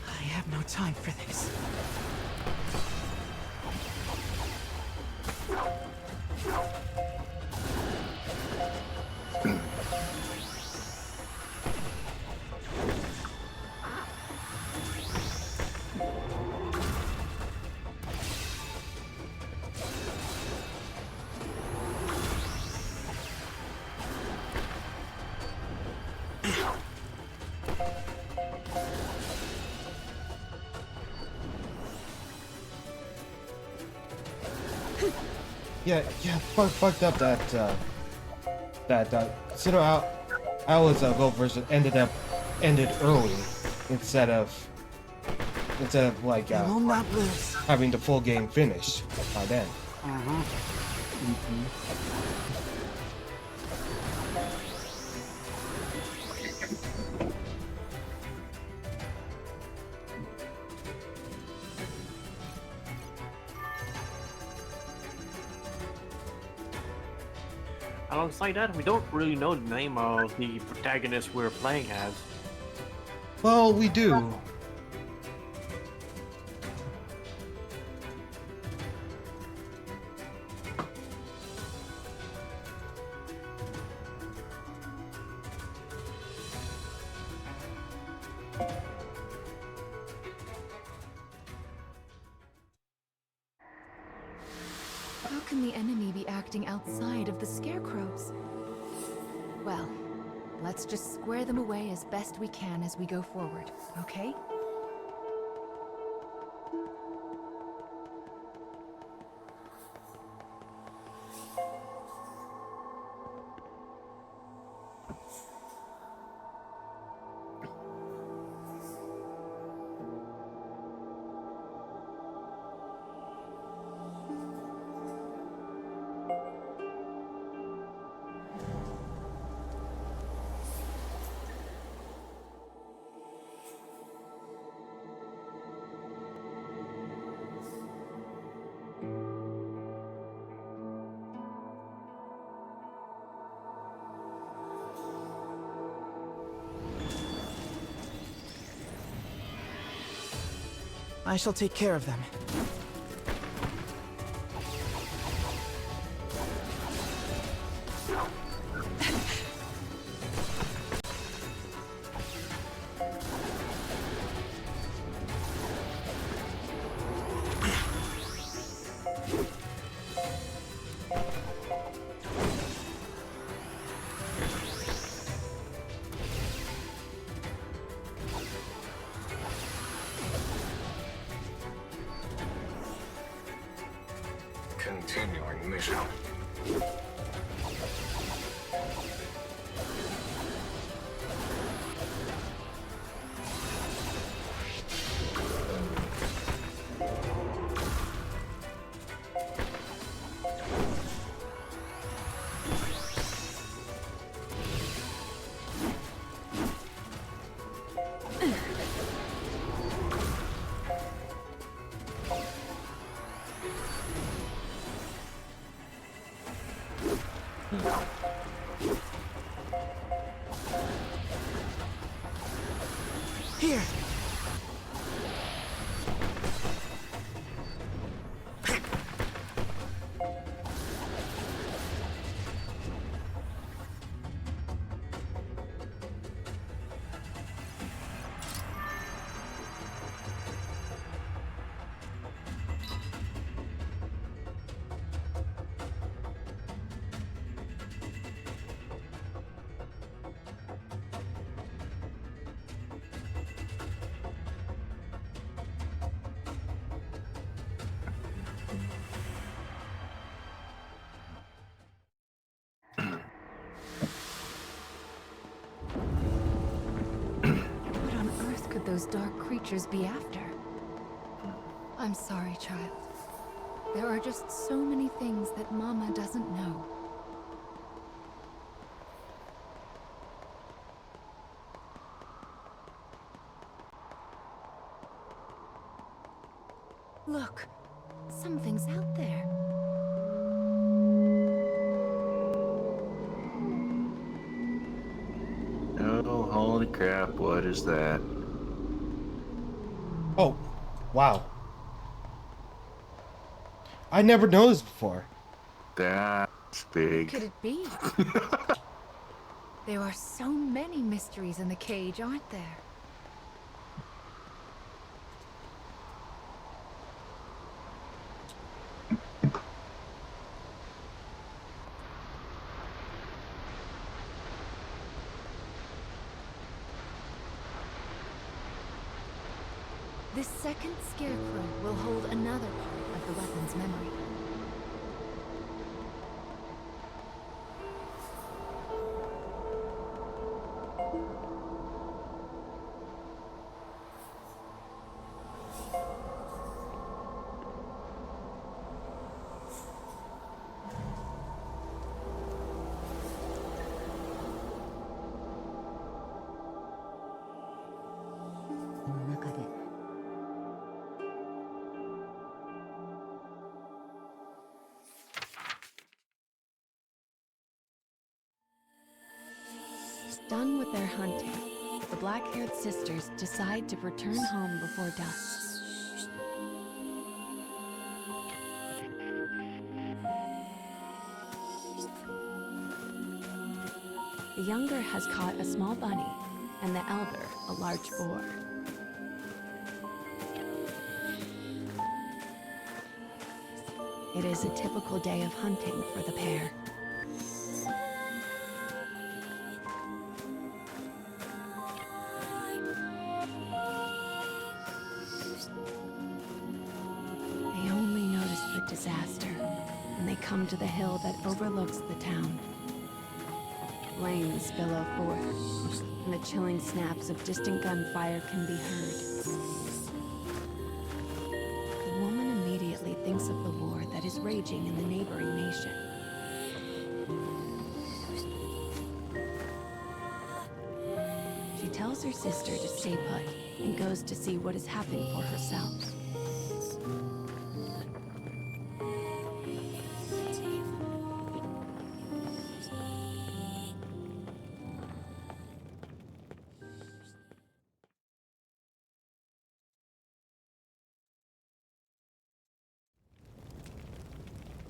I have no time for this. Yeah, fucked up that consider I was goal version ended early instead of like You will not lose. having the full game finished by then. Alongside that, we don't really know the name of the protagonist we're playing as. Well, we do. How can the enemy be acting outside of the scarecrows? Well, let's just square them away as best we can as we go forward, okay? I shall take care of them. Continuing mission. Here. Those dark creatures be after? I'm sorry, child. There are just so many things that Mama doesn't know. Look, something's out there. Oh, holy crap, what is that? Oh, wow. I never noticed before. That's big. What could it be? There are so many mysteries in the cage, aren't there? This second scarecrow will hold another part of the weapon's memory. Done with their hunting, the black-haired sisters decide to return home before dusk. The younger has caught a small bunny, and the elder a large boar. It is a typical day of hunting for the pair. Disaster, and they come to the hill that overlooks the town. Flames billow forth, and the chilling snaps of distant gunfire can be heard. The woman immediately thinks of the war that is raging in the neighboring nation. She tells her sister to stay put and goes to see what has happened for herself.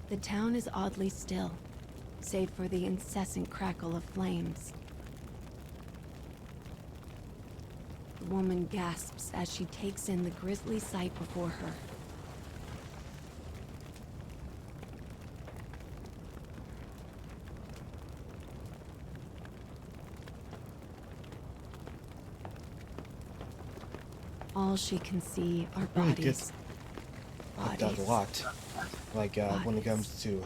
The town is oddly still, save for the incessant crackle of flames. The woman gasps as she takes in the grisly sight before her. All she can see are bodies. I've done a lot. Like, when it comes to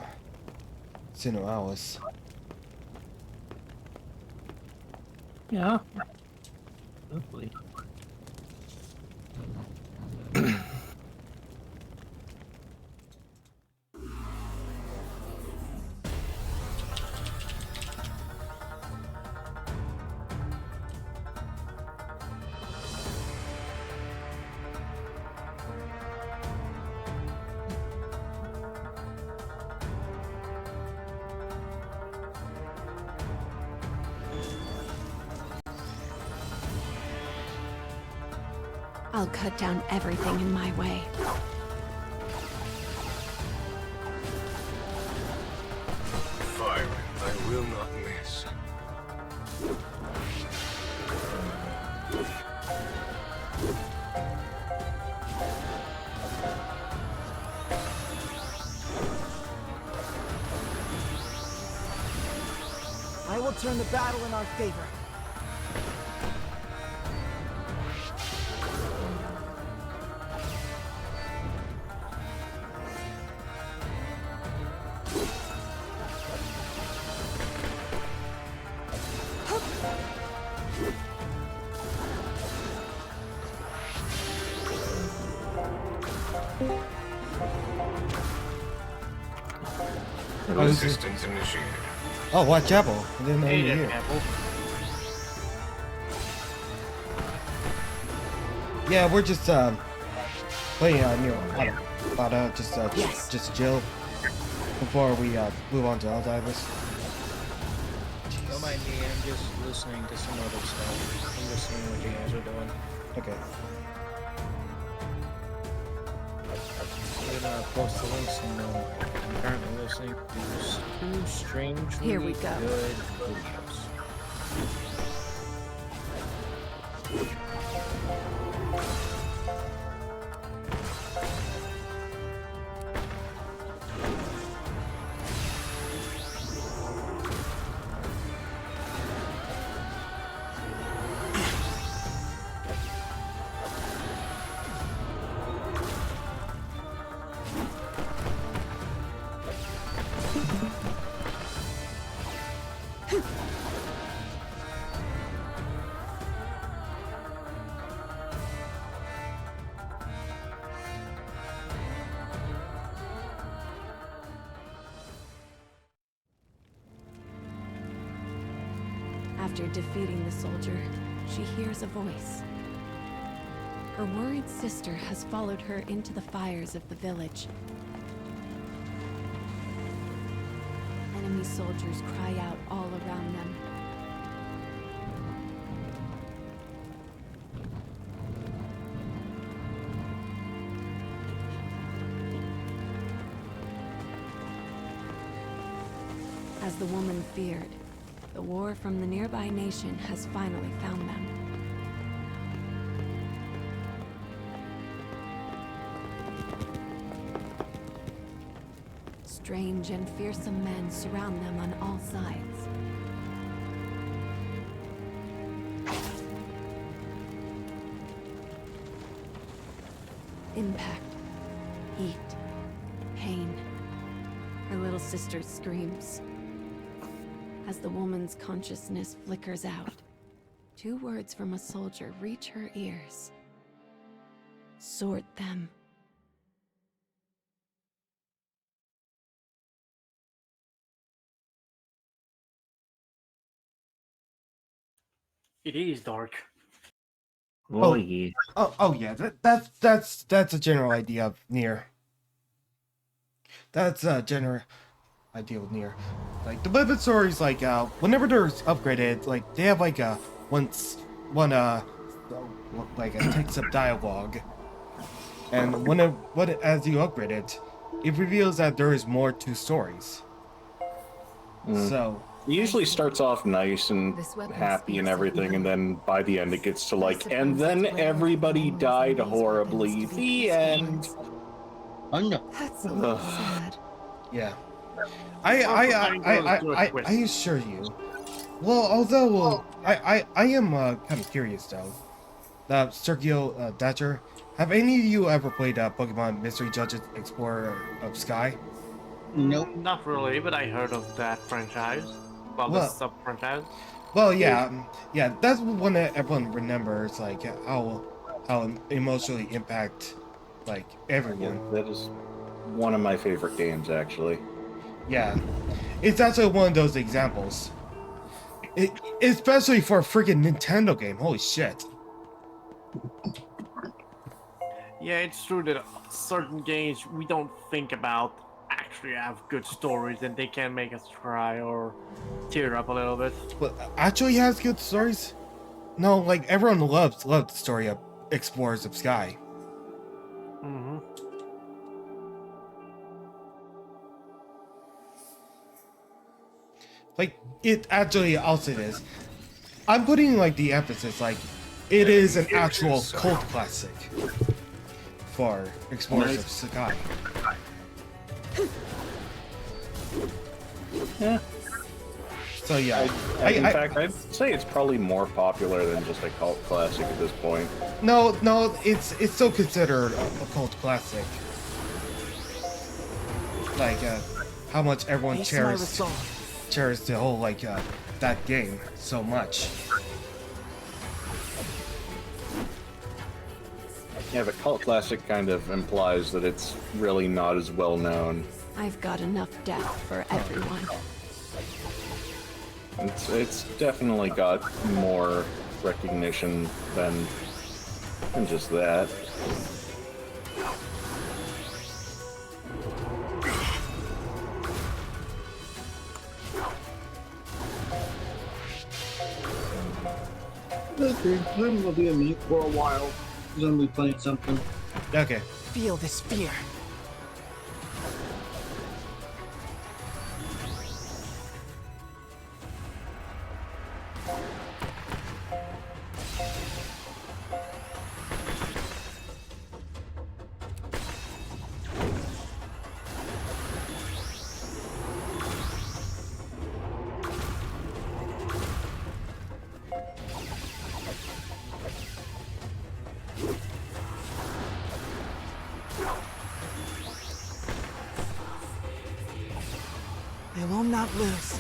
Sinnoh Alice. Yeah. Hopefully. I'll cut down everything in my way. Fire, I will not miss. I will turn the battle in our favor. Resistance initiated. Oh, what chapel? I didn't know you were here. Yeah, we're just playing NieR Automata, just chill before we move on to Outsiders. Don't mind me, I'm just listening to some other stuff. I'm just seeing what you guys are doing. Okay. I'm gonna post the links and I'm currently listening to two strangely Here we go. good videos. After defeating the soldier, she hears a voice. Her worried sister has followed her into the fires of the village. Enemy soldiers cry out all around them. As the woman feared, the war from the nearby nation has finally found them. Strange and fearsome men surround them on all sides. Impact, heat, pain. Her little sister screams. As the woman's consciousness flickers out, 2 words from a soldier reach her ears. Sort them. It is dark. Oh yeah. Oh yeah. That's a general idea of NieR. That's a general idea with NieR. Like the weapon stories, like whenever they're upgraded, like they have like one like a text of dialogue, and as you upgrade it, it reveals that there is more to stories. So it usually starts off nice and happy and everything, and then by the end it gets to like, and then everybody died horribly. The end. Oh no. That's a little sad. Yeah. I assure you. Well, although I am kind of curious though. Sergio Datcher, have any of you ever played Pokemon Mystery Judges Explorer of Sky? Nope. Not really, but I heard of that franchise. Well, the sub-franchise. Well, yeah, that's one that everyone remembers, like how emotionally impact like everyone. Yeah, that is one of my favorite games, actually. Yeah, it's actually one of those examples. Especially for a freaking Nintendo game. Holy shit. Yeah, it's true that certain games we don't think about actually have good stories, and they can make us cry or tear up a little bit. But actually has good stories? No, like everyone loves the story of Explorers of Sky. Mm-hmm. Like, it actually, I'll say this. I'm putting, like, the emphasis, like, it is an actual cult classic for Explorers of Sky. Yeah. So, yeah. In fact, I'd say it's probably more popular than just a cult classic at this point. No, it's still considered a cult classic. Like, how much everyone cherished the whole, like, that game so much. Yeah, but cult classic kind of implies that it's really not as well known. I've got enough death for everyone. It's definitely got more recognition than just that. Okay, I'm gonna be a mute for a while. I'm gonna be playing something. Okay. Feel this fear. I will not lose.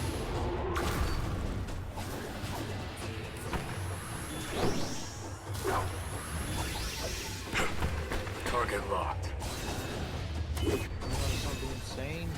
Target locked. You want something insane?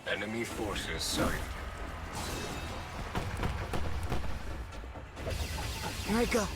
Enemy forces sighted. Here I go.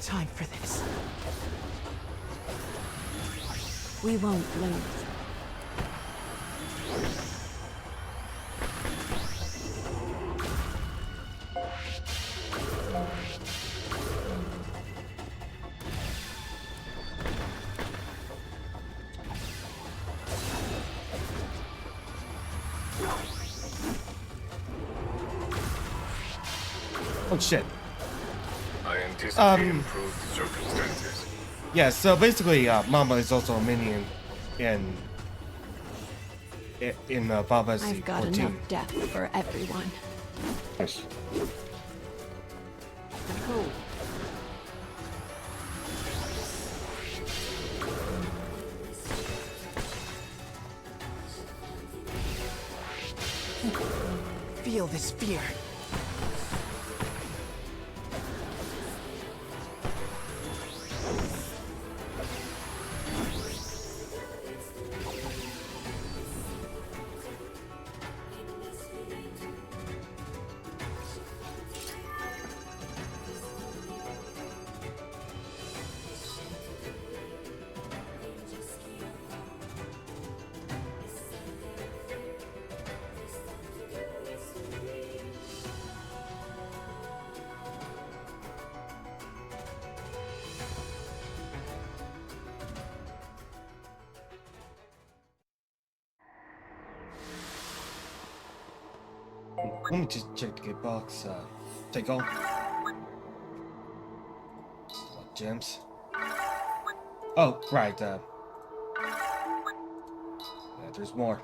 Time for this. We won't lose. Oh shit. I anticipate improved circumstances. Yeah, so basically, Mama is also a minion in Baba I've got 14. enough death for everyone. Nice. Cool. Feel this fear. Let me just check the gift box. Take all. Gems. Oh, right. Yeah, there's more.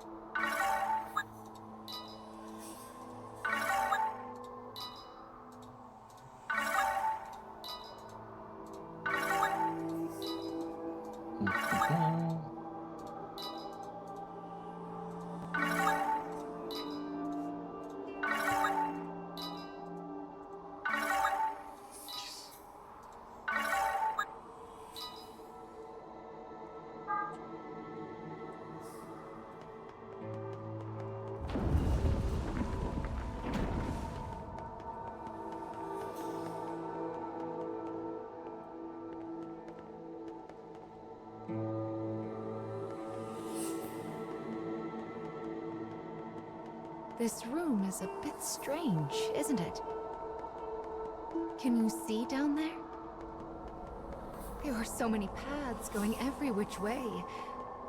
This room is a bit strange, isn't it? Can you see down there? There are so many paths going every which way.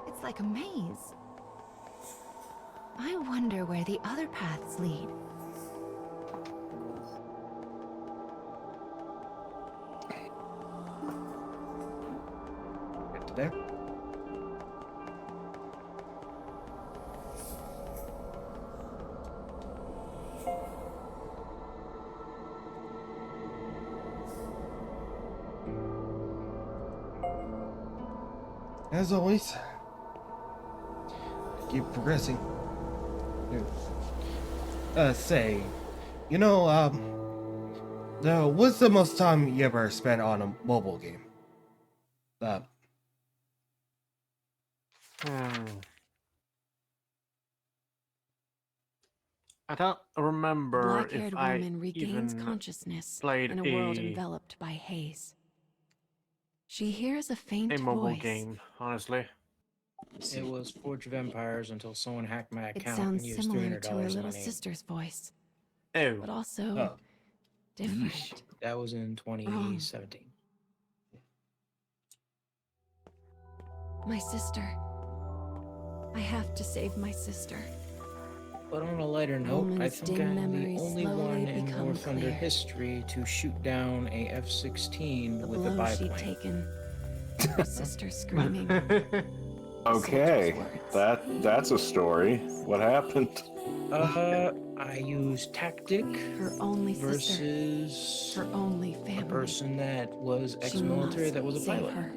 It's like a maze. I wonder where the other paths lead. Get to there. As always, keep progressing. Say, you know, what's the most time you ever spent on a mobile game? I don't remember if Black-haired I woman regains even consciousness played in a world enveloped by haze. She hears a faint a mobile voice. game, honestly. It was Forge of Empires until someone hacked my It account and sounds used similar to her $300 of my little name. sister's voice, Oh, but also different. That was in 2017. My sister. I have to save my sister. But on a lighter note, I Woman's think dim I'm the memories only slowly one in become War Thunder clear. history to shoot down a F-16 The with a blow she'd biplane. taken. Her sister screaming. Okay, that's a story. What happened? I used tactic Her only sister. versus Her only a family. person that was She ex-military must that was a save pilot. her.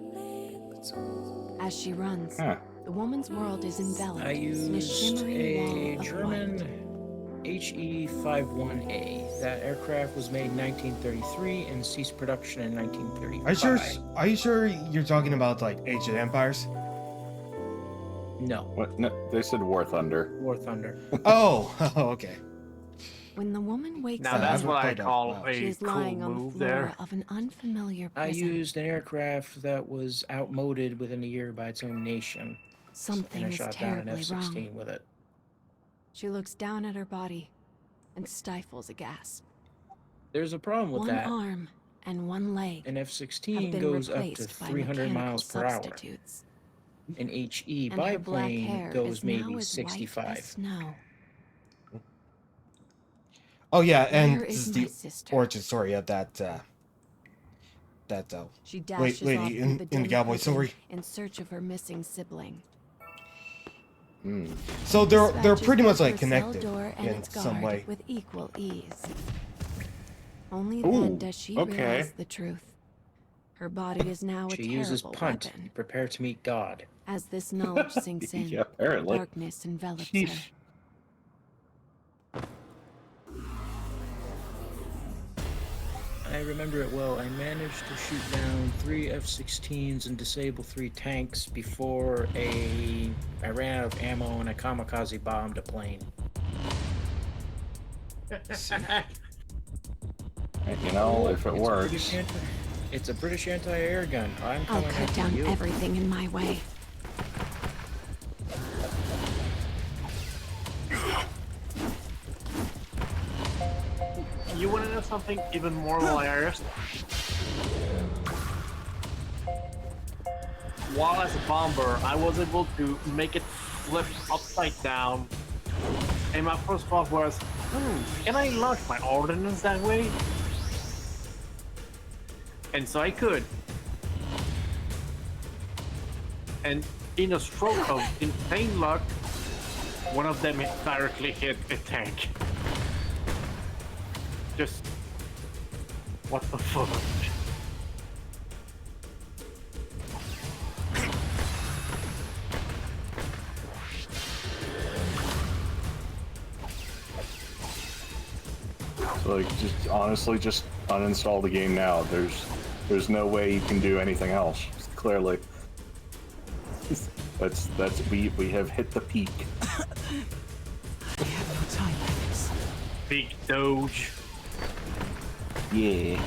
As she runs, Huh. the woman's world is enveloped I in a used shimmering wall a of German light. HE-51A. That aircraft was made in 1933 and ceased production in 1935. Are you sure you're talking about like Age of Empires? No. What? No, they said War Thunder. War Thunder. Oh, okay. When the woman wakes now up, that's what I played call wow. she a is cool lying on the move floor there. of an unfamiliar I prison. used an aircraft that was outmoded within a year by its own nation. Something and I is shot down an terribly F-16 wrong. with it. She looks down at her body and stifles a gasp. There's a problem with One that. arm and one leg An have F-16 been goes up to replaced by 300 mechanical miles per hour. substitutes. An HE And her black biplane hair goes is now maybe as white 65. as snow. Oh yeah, and Where this is is my the sister? origin story of that She dashes lady off in through the the dim cowboy prison story. in search of her missing sibling. So they're Dispatches pretty much both like her cell connected door and in its some guard way. with equal ease. Only Ooh, then does she okay. realize the truth. Her body is now a She uses terrible punt. weapon. Prepare to meet God. As this knowledge sinks in, Yeah, apparently. darkness envelops Sheesh. her. I remember it well. I managed to shoot down 3 F-16s and disable 3 tanks before I ran out of ammo and I kamikaze bombed a plane. You know, if it works. It's a British anti-air gun. I'm I'll coming cut after down you. everything in my way. You want to know something even more hilarious? While as a bomber, I was able to make it flip upside down And my first thought was, can I launch my ordnance that way? And so I could. And in a stroke of insane luck, one of them directly hit a tank. Just... what the fuck? So, like, just honestly, just uninstall the game now. There's no way you can do anything else. Clearly, we have hit the peak. I have no time for this. Big Doge. Yeah.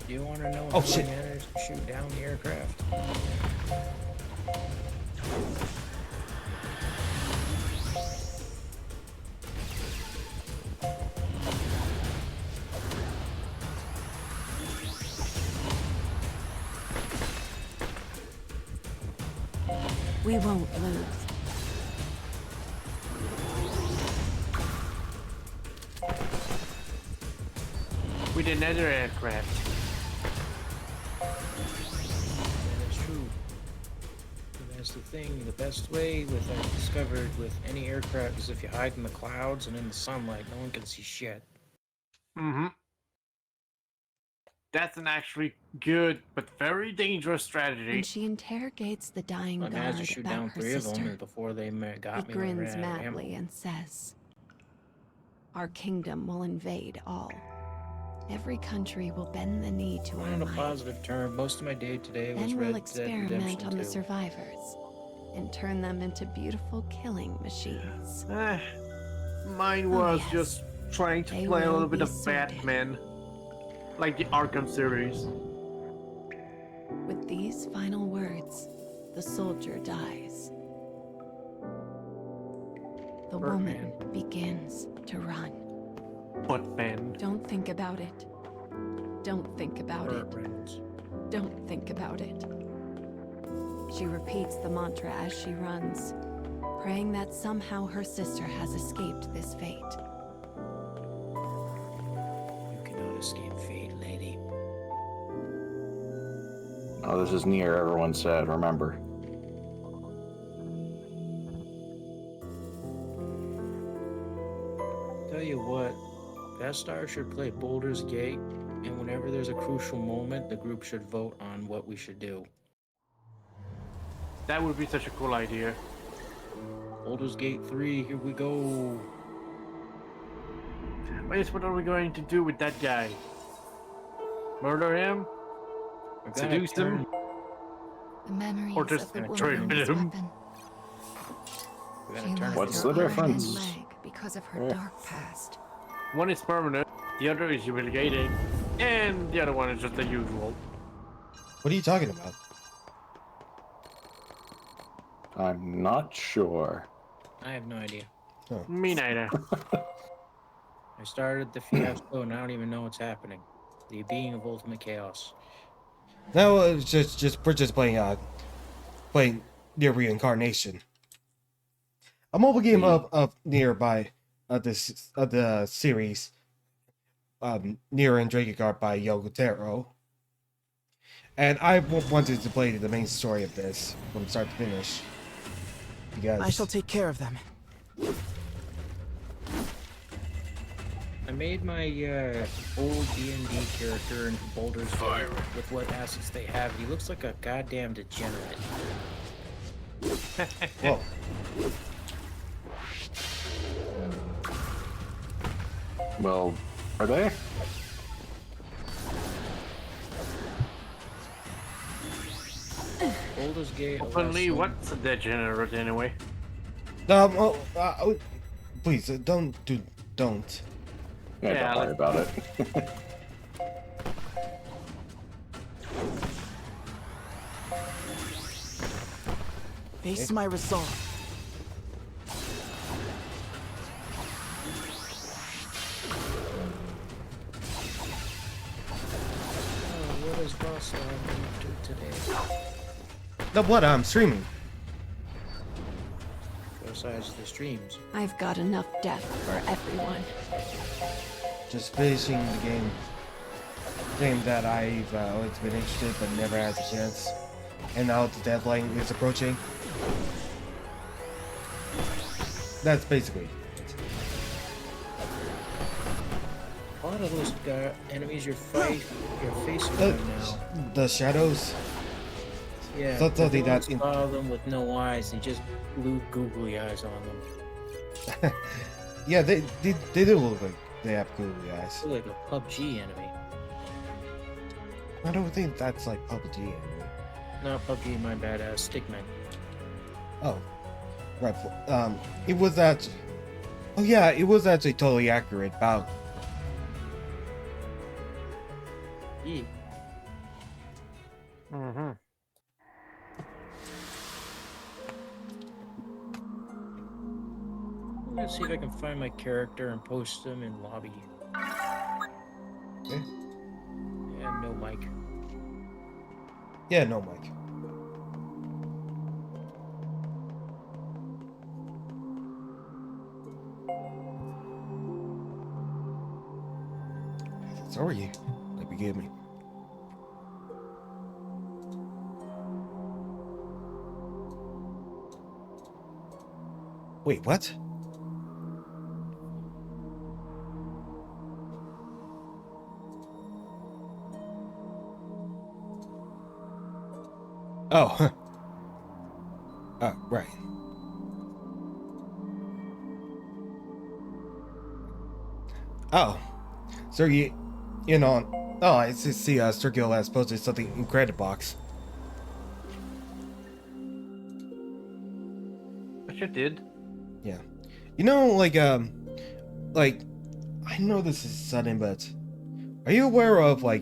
Do you want to know Oh, how shit. I managed to shoot down the aircraft? We won't lose. With another aircraft. That is true. But that's the thing. The best way I've discovered with any aircraft is if you hide in the clouds and in the sunlight, no one can see shit. Mm-hmm. That's an actually good but very dangerous strategy. When she interrogates the dying I managed to guard shoot about down her 3 of them sister, before they got he me. when I grins ran out of ammo. madly and says, "Our kingdom will invade all. Every country will bend the knee to our On a might. positive term, most of my day today was Then we'll Red Dead experiment Redemption on the 2. survivors and turn them into beautiful killing machines." Mine Oh, was yes. just trying to They play a will little bit be of sorted. Batman. Like the Arkham series. With these final words, the soldier dies. The woman begins to run. Batman. Don't think about it. Don't think about Burt it. Reynolds. Don't think about it. She repeats the mantra as she runs, praying that somehow her sister has escaped this fate. You cannot escape fate, lady. Oh, this is NieR, everyone said, remember. Tell you what, VaStar should play Baldur's Gate, and whenever there's a crucial moment, the group should vote on what we should do. That would be such a cool idea. Baldur's Gate 3, here we go. Wait, what are we going to do with that guy? Murder him? We're gonna Seduce him? turn- The memories Or just of the gonna woman trade on with this him? weapon. We're She gonna turn. lost What's her the arm difference? and leg because of her Yeah. dark past. One is permanent, the other is humiliating, and the other one is just the usual. What are you talking about? I'm not sure. I have no idea. Me neither. I started the fiasco and I don't even know what's happening. The being of ultimate chaos. No, it's just we're just playing NieR Reincarnation. A mobile game of nearby the series. NieR and Drakengard by Yogotaro. And I wanted to play the main story of this from start to finish. Because I shall take care of them. I made my old D&D character in Baldur's Gate Fire. with what assets they have. He looks like a goddamn degenerate. Whoa. Well, are they? Baldur's Gate. Openly, Alessa- what's a degenerate anyway? Please don't. Yeah, Yeah, don't worry about it. Face my resolve. Oh, what is VaStar going to do today? No, what? I'm streaming. size of the streams. I've got enough death for everyone. Just finishing the game that I've always been interested but never had the chance. And now the deadline is approaching. That's basically it. A lot of those enemies you're facing right now. The shadows. Yeah, That's something that saw them with no eyes and just blue googly eyes on them. yeah, they do look like they have googly eyes. They're like a PUBG enemy. I don't think that's like PUBG anyway. No, PUBG, my bad. Stickman. Oh, right. It was that. Oh yeah, it was actually totally accurate about. Yeah. Mm-hmm. Let's see if I can find my character and post them in lobby. Okay. Yeah, no mic. Yeah, no mic. Sorry, like forgive me. Wait, what? Oh, right. Oh, so you know, oh, I see, Sergio has posted something in credit box. But you did. Yeah. You know, like, I know this is sudden, but are you aware of, like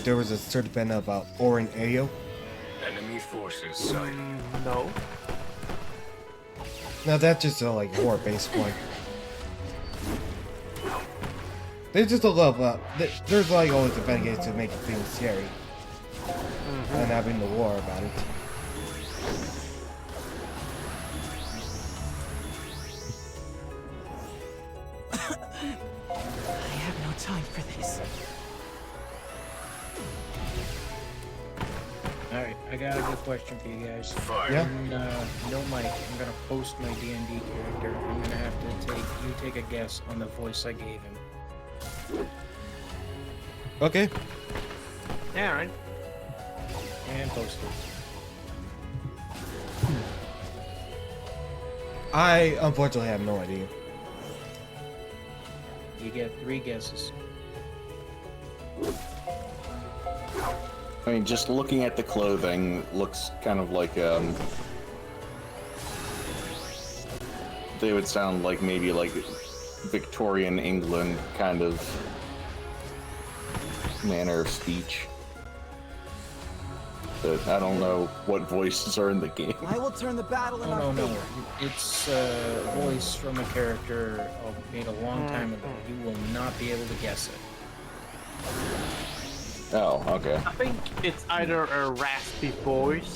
there was a certain event about Orin Ayo? Enemy forces sighted. No. Now that's just a, like, horror-based one. There's just a love, there's, like, always a better to make things scary. And having the war about it. I have no time for this. Alright, I got a good question for you guys. Fire. Yeah? No mic. I'm gonna post my D&D character. I'm gonna have to take a guess on the voice I gave him. Okay. Yeah, right. And post it. I unfortunately have no idea. You get 3 guesses. I mean, just looking at the clothing, looks kind of like, they would sound like maybe like Victorian England kind of manner of speech. But I don't know what voices are in the game. I will turn the battle in Oh, our no. favor. It's a voice from a character made a long time ago. You will not be able to guess it. Oh, okay. I think it's either a raspy voice,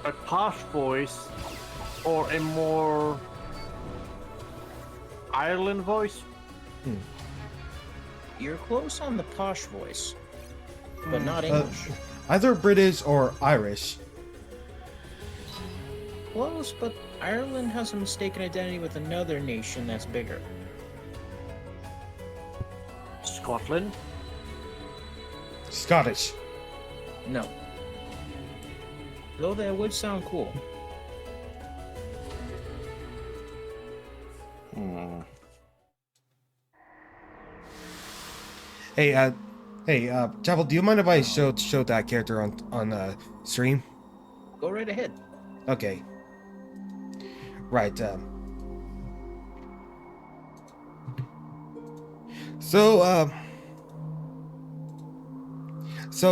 a posh voice, or a more Ireland voice. You're close on the posh voice, but not English. Either British or Irish. Close, but Ireland has a mistaken identity with another nation that's bigger. Scotland. Scottish. No. Though that would sound cool. Hey, Chapel, do you mind if I show that character on stream? Go right ahead. Okay. Right. So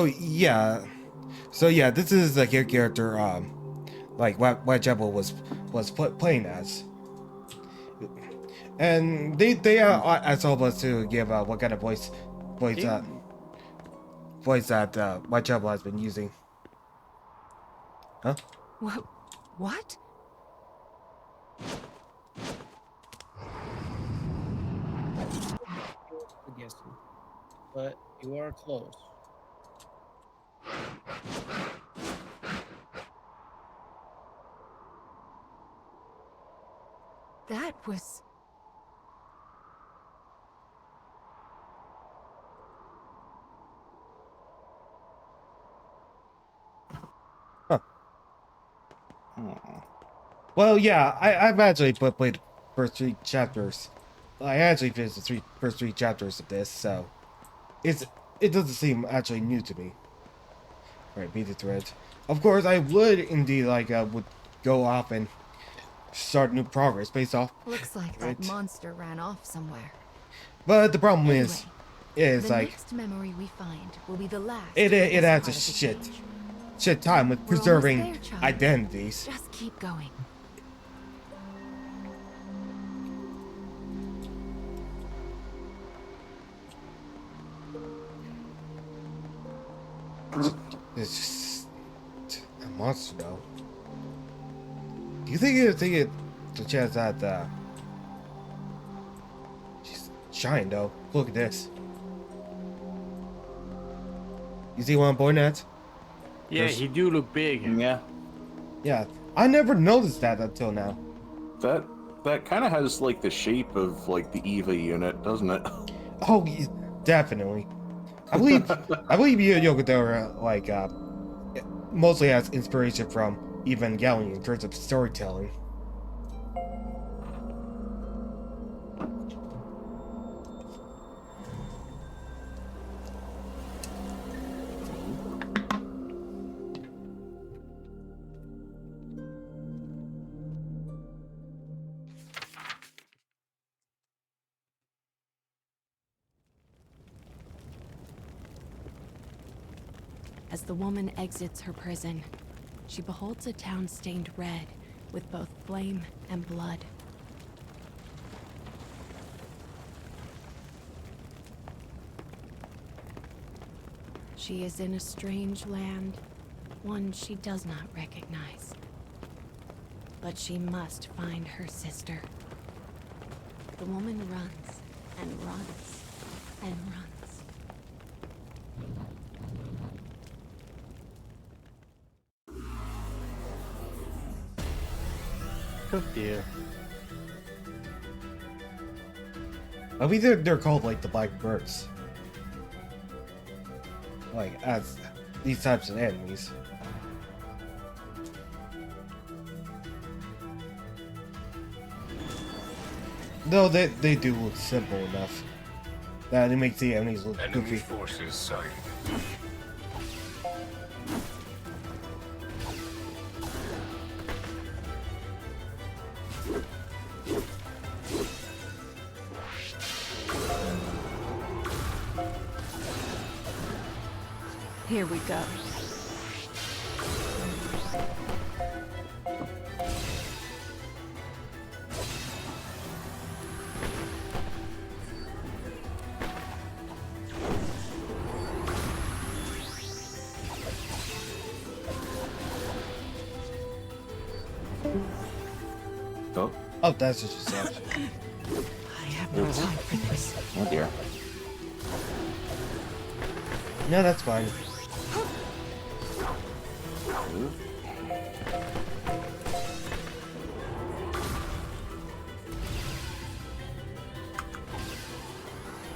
yeah, this is the character like Whitechapel was playing as, and they asked all of us to give what kind of voice that Whitechapel has been using. Huh? What? but you are close. That was... Well, yeah, I've actually played the first 3 chapters. I actually finished the first three chapters of this, so it doesn't seem actually new to me. Right, beat the thread. Of course, I would indeed would go off and start new progress based off. Looks like that monster ran off somewhere. But the problem Anyway, is the like next memory we find will be the last. it adds a part of the shit time with We're preserving almost there, child. identities. Just keep going. It's just a monster, though. Do you think it's a chance that she's giant, though? Look at this. You see what I'm pointing at? Yeah, he do look big. Yeah. Yeah, I never noticed that until now. That kind of has like the shape of like the EVA unit, doesn't it? Oh, definitely. I believe Yokodora mostly has inspiration from Evangelion in terms of storytelling. As the woman exits her prison, she beholds a town stained red with both flame and blood. She is in a strange land, one she does not recognize. But she must find her sister. The woman runs and runs and runs. Oh dear. I mean, they're called like the Black Birds. Like, as these types of enemies. Though they do look simple enough that it makes the enemies look Enemy goofy. forces sighted. Here we go. Oh, that's what you said. I have no time for this. Oh dear. No, that's fine.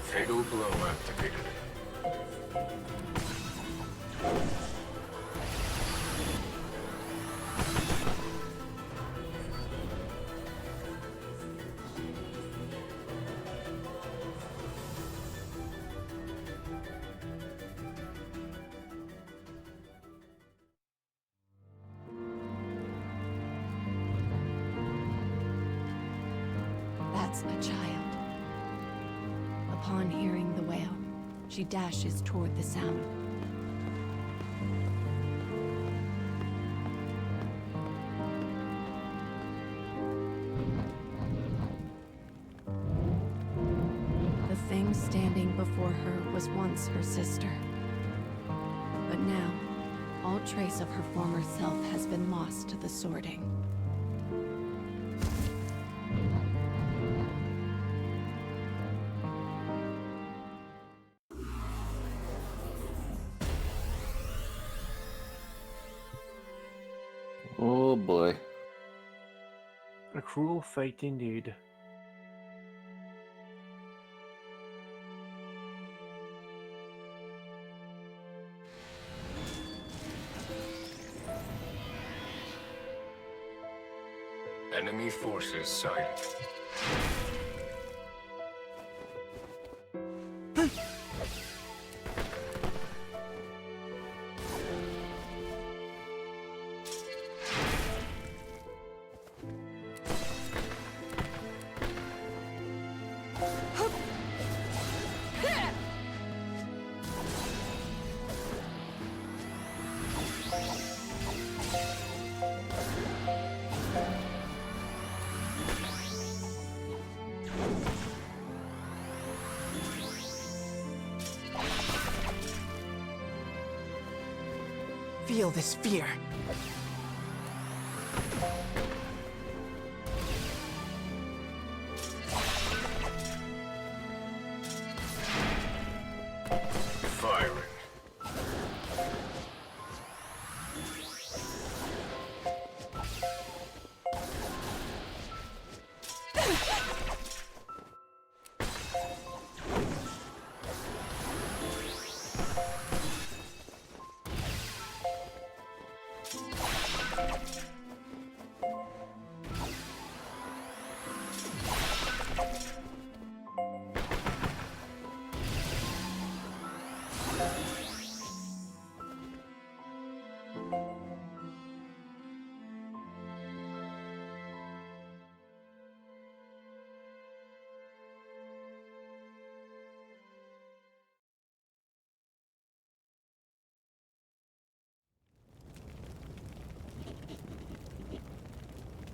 Fatal blow activated. That's a child. Upon hearing the wail, she dashes toward the sound. The thing standing before her was once her sister. But now, all trace of her former self has been lost to the sorting. boy. A cruel fate indeed. Enemy forces sighted. Feel this fear. Firing.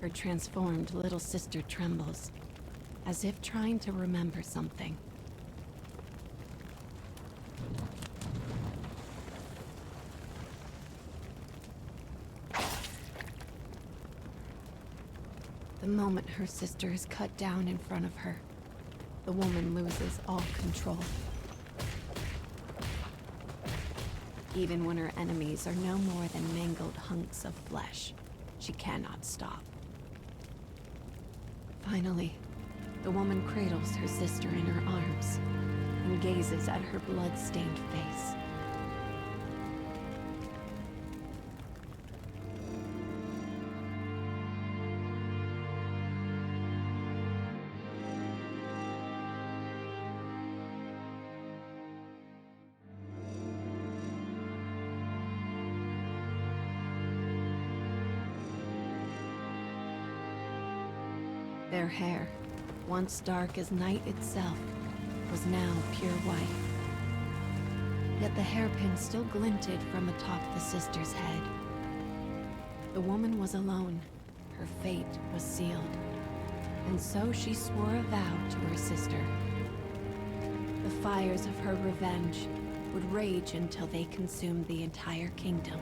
Her transformed little sister trembles, as if trying to remember something. The moment her sister is cut down in front of her, the woman loses all control. Even when her enemies are no more than mangled hunks of flesh, she cannot stop. Finally, the woman cradles her sister in her arms and gazes at her blood-stained face. Their hair, once dark as night itself, was now pure white. Yet the hairpin still glinted from atop the sister's head. The woman was alone. Her fate was sealed. And so she swore a vow to her sister. The fires of her revenge would rage until they consumed the entire kingdom.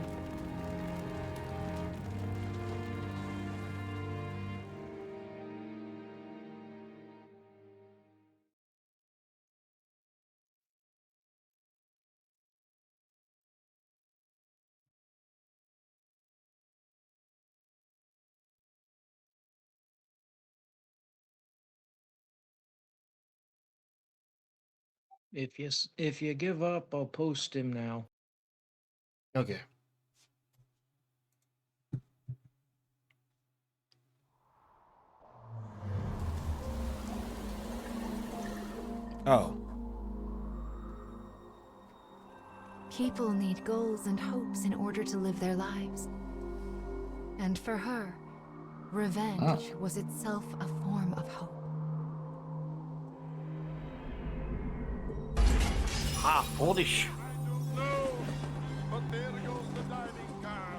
If you give up, I'll post him now. Okay. Oh. People need goals and hopes in order to live their lives. And for her, revenge was itself a form of hope. Ah, holy sh... But there goes the dining car.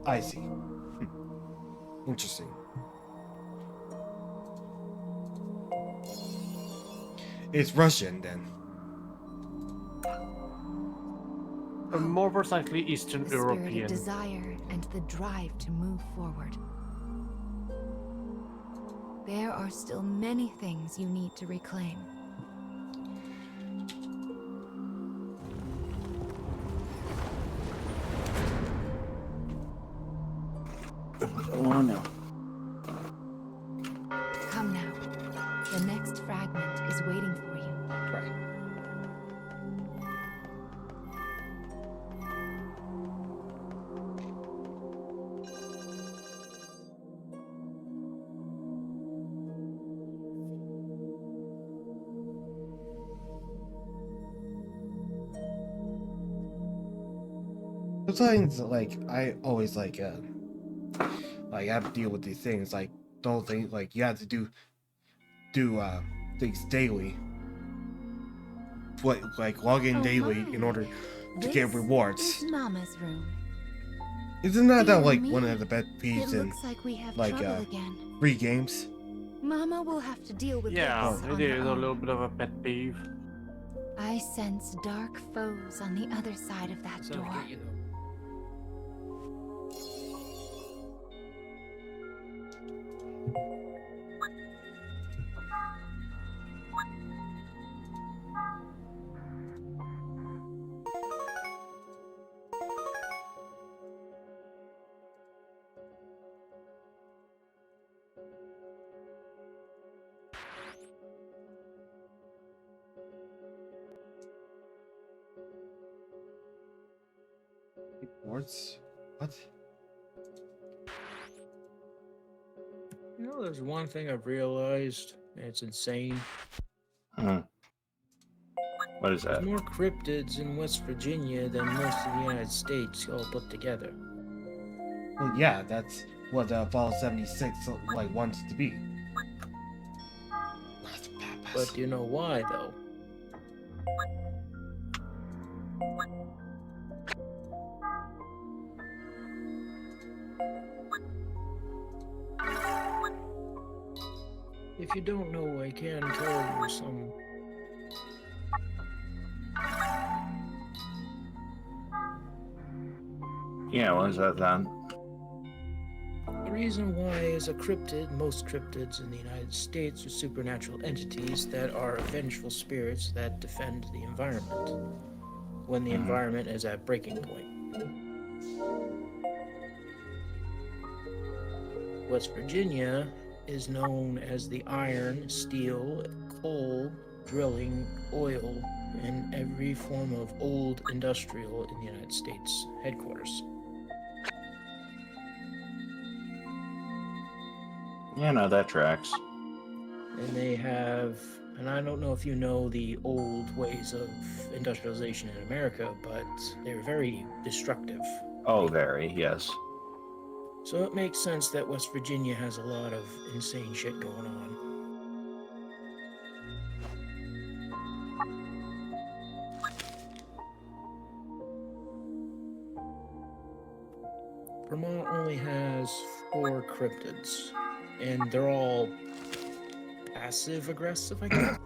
I see. Interesting. It's Russian then. More precisely Eastern The spirit European. of desire and the drive to move forward. There are still many things you need to reclaim. Oh no. Come now. The next fragment is waiting for you. Right. Sometimes, like, I always like I have to deal with these things, like those things, like you have to do things daily, like log in daily in order to get rewards. Is Mama's room. Isn't that Dear like me, one of the pet peeves It in looks like we have like trouble again. free games? Mama will have to deal with Yeah, this it on is her a own. little bit of a pet peeve. I sense dark foes on the other side of that So, door. get you though. Rewards? What? You know, there's one thing I've realized, and it's insane. What is There's that? more cryptids in West Virginia than most of the United States all put together. Well, yeah, that's what Fall 76 like wants to be. But do you know why, though? If you don't know, I can tell you some. Yeah, what is that then? The reason why is a cryptid, most cryptids in the United States are supernatural entities that are vengeful spirits that defend the environment when the environment is at breaking point. West Virginia is known as the iron, steel, coal, drilling, oil, and every form of old industrial in the United States headquarters. Yeah, no, that tracks. And they have, and I don't know if you know the old ways of industrialization in America, but they're very destructive. Oh, very, yes. So it makes sense that West Virginia has a lot of insane shit going on. Vermont only has 4 cryptids, and they're all passive aggressive, I guess.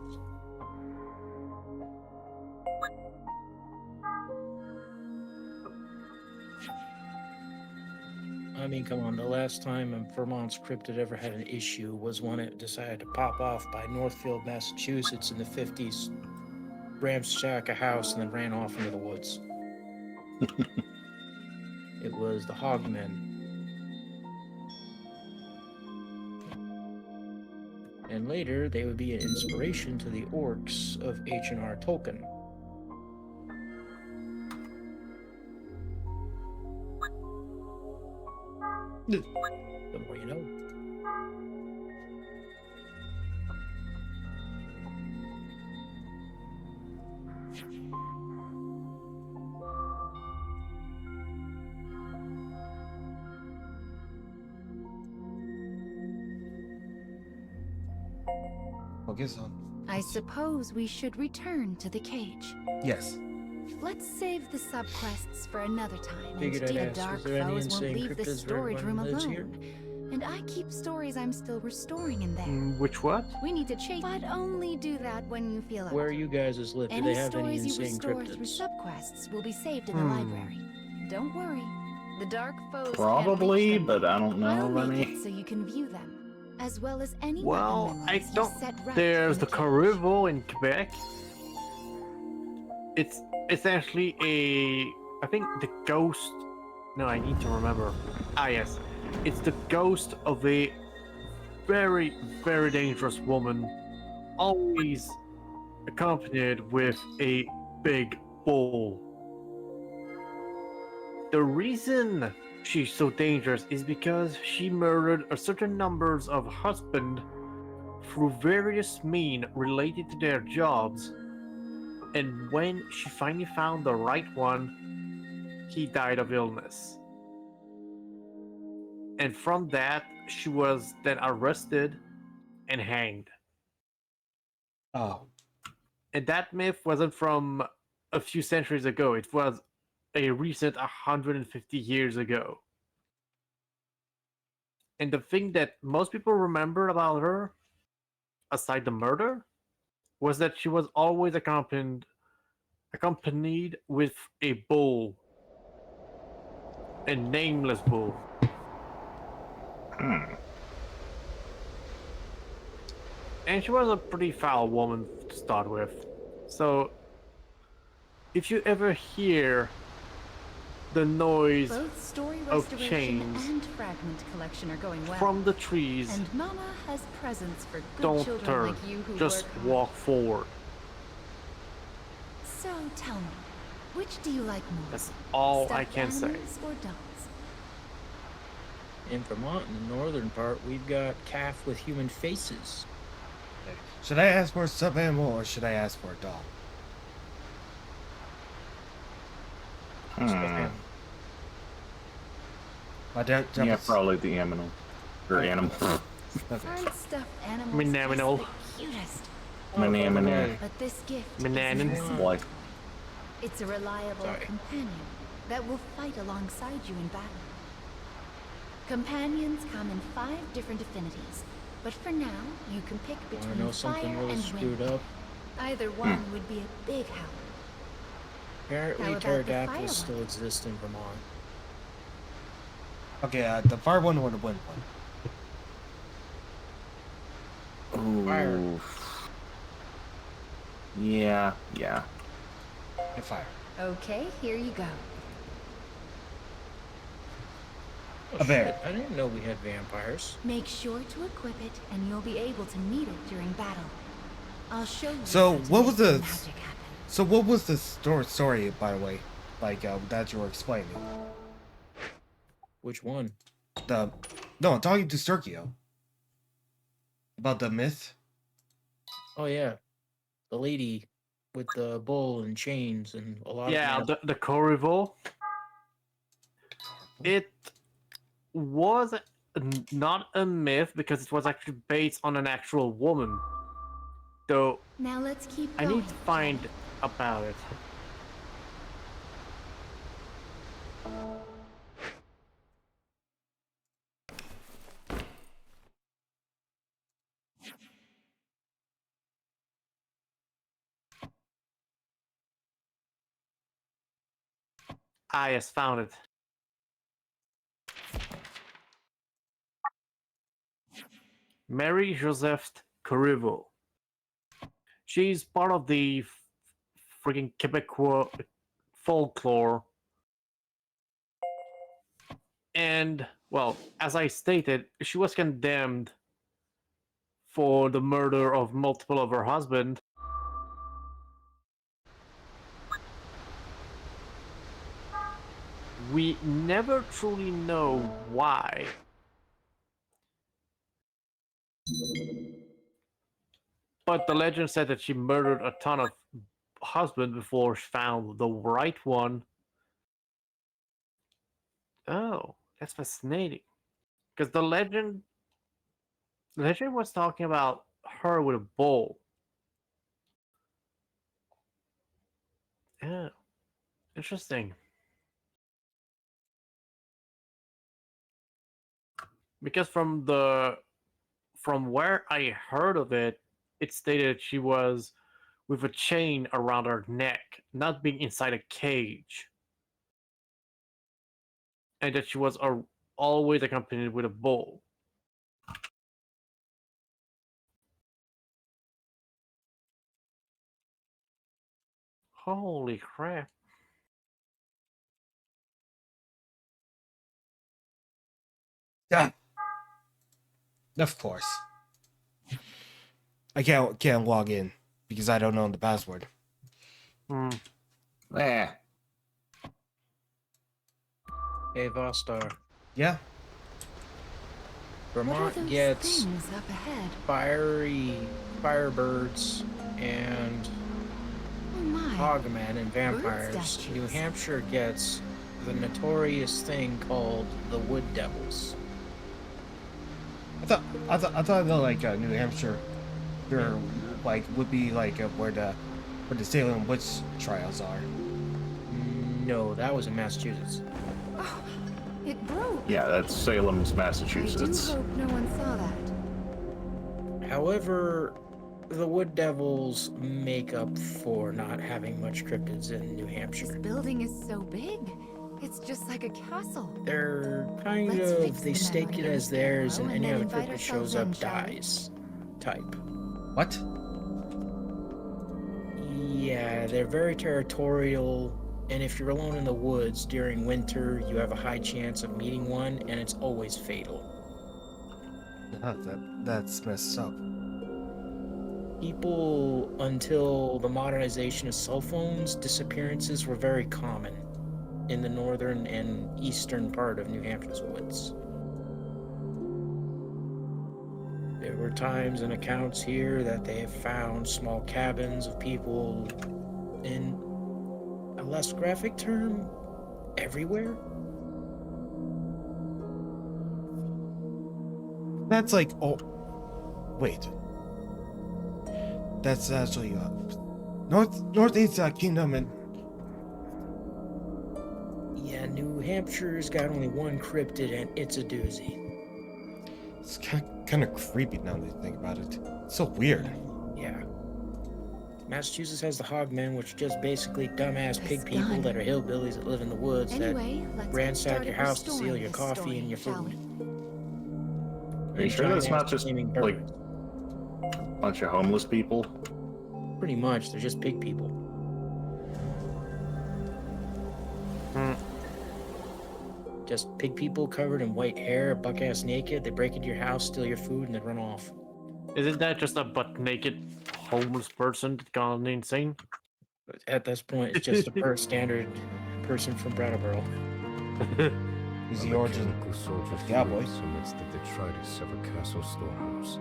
I mean, come on, the last time Vermont's cryptid ever had an issue was when it decided to pop off by Northfield, Massachusetts in the 50s, ransack a house, and then ran off into the woods. It was the Hogmen. And later, they would be an inspiration to the orcs of H&R Tolkien. The more you know. Focus on. I suppose we should return to the cage. Yes. Let's save the subquests for another time, Figured and I'd the ask, dark is there any foes won't insane leave the cryptids where storage room everyone lives here? alone. And I keep stories I'm still restoring in there. Which what? We need to chase, but only do that when you feel up. Where you guys live, do Any they have any stories you insane restore through cryptids? subquests will be saved in the library. Don't worry, the dark foes Probably, can't reach them. but I don't know I'll of make any. it so you can view them. as well as any Well, weapon I memories you don't. set right There's in the cage. Corriveau in Quebec. It's essentially a. I think the ghost. No, I need to remember. Ah, yes. It's the ghost of a very, very dangerous woman, always accompanied with a big bull. The reason she's so dangerous is because she murdered a certain numbers of husbands through various means related to their jobs, and when she finally found the right one, he died of illness. And from that, she was then arrested and hanged. Oh. And that myth wasn't from a few centuries ago, it was a recent 150 years ago. And the thing that most people remember about her, aside the murder, was that she was always accompanied with a bull, a nameless bull. And she was a pretty foul woman to start with. So, if you ever hear the noise Both story of restoration chains and fragment collection are going well. from the trees, And Mama has presents for good don't children turn, like you who just work hard. walk forward. So tell me, which do you like more? That's all I Stuffed can say. animals or dolls? In Vermont, in the northern part, we've got calf with human faces. Should I ask for a stuffed animal or should I ask for a doll? Yeah, probably the animal. Or animal. Aren't stuffed animals Manaminal. just the cutest? Manamina. But this gift Mananin. is simple. Like, It's a reliable companion that will fight alongside you in battle. Companions come in 5 different affinities, but for now, you can pick Wanna between know something fire really and screwed wind. up? Either one would be a big help. Apparently, How about the fire pterodactyls one? still exist in Vermont. Okay, the fire one or the wind one? ooh. Yeah. The fire. Okay, here you go. Oh, A bear. shit, I didn't know we had vampires. Make sure to equip it, and you'll be able to meet it during battle. I'll show you. So how to what make was the the magic happen. so what was the story by the way, like that you were explaining? Which one? No, I'm talking to Sturkio about the myth. Oh yeah, the lady with the bull and chains and a lot Yeah, of the Corriveau. It was not a myth because it was actually based on an actual woman. Though Now let's keep I going. need to find about it. Ah, yes, found it. Mary Joseph Corriveau. She's part of the freaking Quebecois folklore. And, well, as I stated, she was condemned for the murder of multiple of her husbands. We never truly know why. But the legend said that she murdered a ton of husbands before she found the right one. Oh, that's fascinating. Because the legend was talking about her with a bull. Yeah, interesting. Because from where I heard of it, it stated she was with a chain around her neck, not being inside a cage, and that she was always accompanied with a bull. Holy crap. Yeah. Of course. I can't log in because I don't know the password. Eh. Hey, VaStar. Yeah. What are Vermont those gets things up ahead? firebirds and Oh my. hogmen and vampires. statues. New Hampshire gets the notorious thing called the Wood Devils. I thought like New Hampshire, like would be like where the Salem witch trials are. No, that was in Massachusetts. Oh, it broke. Yeah, that's Salem's, I do Massachusetts. hope no one saw that. However, the Wood Devils make up for not having much cryptids in New This Hampshire. building is so big. It's just like a castle. They're kind Let's fix of, they the stake it memory as of theirs, Pharaoh and and any then other invite cryptid shows ourselves in, up shall we? dies. Type. What? Yeah, they're very territorial, and if you're alone in the woods during winter, you have a high chance of meeting one, and it's always fatal. That's messed up. People, until the modernization of cell phones, disappearances were very common in the northern and eastern part of New Hampshire's woods. There were times and accounts here that they have found small cabins of people in a less graphic term, everywhere. That's like, oh, wait. That's actually Northeast Kingdom, and Yeah, New Hampshire's got only one cryptid, and it's a doozy. it's kind of creepy now that you think about it. It's so weird. Yeah. Massachusetts has the Hogmen, which are just basically dumbass pig This people gun. that are hillbillies that live in the woods Anyway, that let's ransack start your at house to steal restoring your this coffee story, and your shall food. we? Are you sure that's not just Flaming like birds. a bunch of homeless people? Pretty much, they're just pig people. Just pig people covered in white hair, buck-ass naked. They break into your house, steal your food, and then run off. Isn't that just a butt naked homeless person that gone insane? But at this point, it's just a standard person from Brattleboro. He's the origin mechanical soldier of Cowboys. amidst the detritus of a castle storehouse.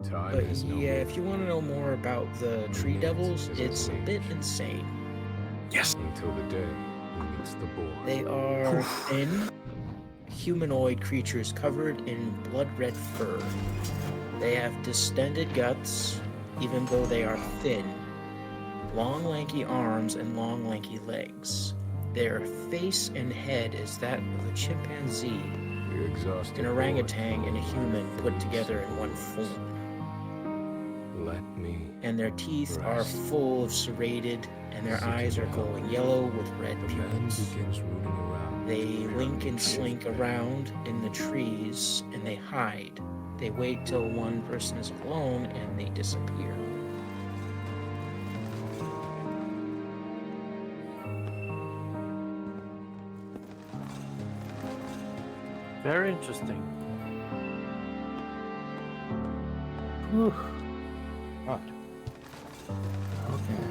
Time But is no yeah, more. if you want to know more about the tree devils, it's a bit insane. Yes. Until the day he meets the boar. They are thin, humanoid creatures covered in blood-red fur. They have distended guts, even though they are thin. Long, lanky arms and long, lanky legs. Their face and head is that of a chimpanzee, The exhausted an orangutan, and a human put together in one form. Let me. And their teeth are Rest. full of serrated, and their Seeking eyes are help. glowing yellow with red The man pupils. begins rooting around. They link and slink around in the trees, and they hide. They wait till one person is alone, and they disappear. Very interesting. God. Okay.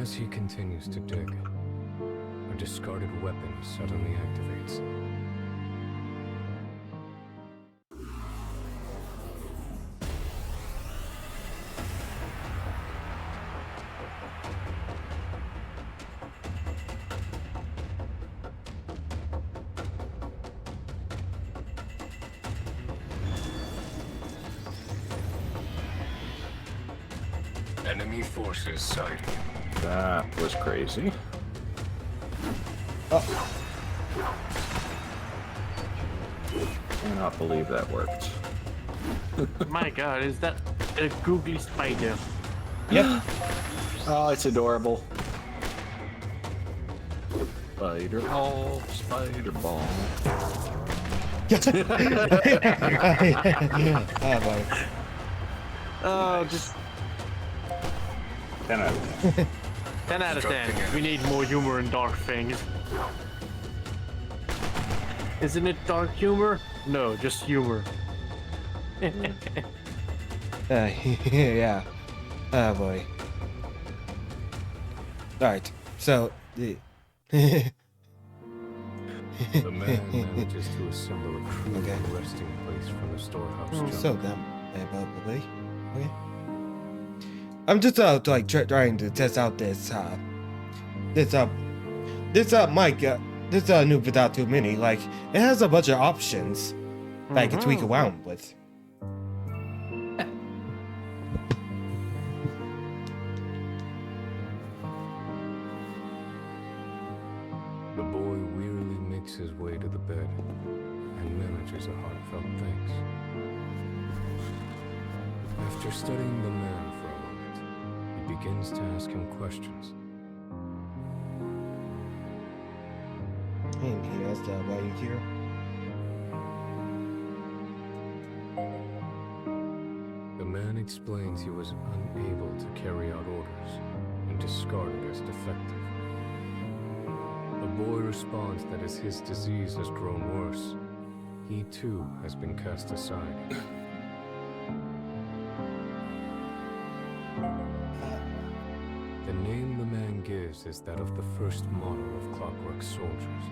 As he continues to dig, a discarded weapon suddenly activates. Enemy forces sighted. That was crazy. Oh, Cannot believe that worked. My god, is that a googly spider? yep. Oh, it's adorable. Spider ball, spider ball. Oh boy. Oh, just 10 out of 10. 10 out of 10. We need more humor in dark things. Isn't it dark humor? No, just humor. Yeah. Oh boy. Alright, so the The man manages to assemble a crude resting place from the storehouse junk. so probably. Okay. I'm just like trying to test out this mic. This new without too many. Like it has a bunch of options that I can tweak around with. The boy wearily makes his way to the bed and manages a heartfelt thanks. After studying the man for a moment, he begins to ask him questions. And he has the right here. The man explains he was unable to carry out orders and discarded as defective. The boy responds that as his disease has grown worse, he too has been cast aside. The name the man gives is that of the first model of Clockwork Soldiers.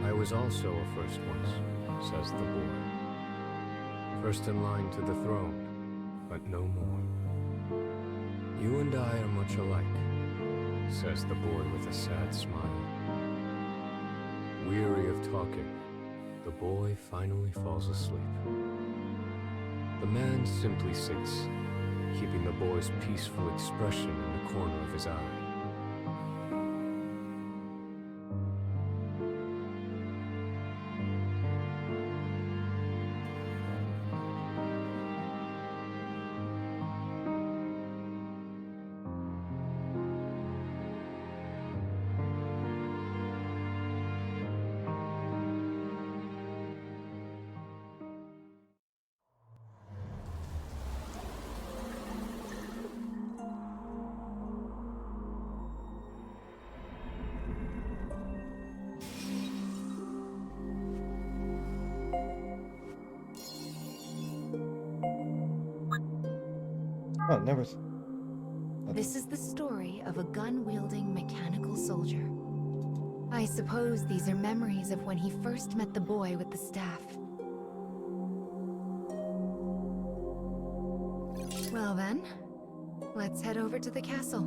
I was also a first once, says the boy. First in line to the throne, but no more. You and I are much alike, says the boy with a sad smile. Weary of talking, the boy finally falls asleep. The man simply sits, keeping the boy's peaceful expression in the corner of his eye. Oh, never. This is the story of a gun-wielding mechanical soldier. I suppose these are memories of when he first met the boy with the staff. Well then, let's head over to the castle.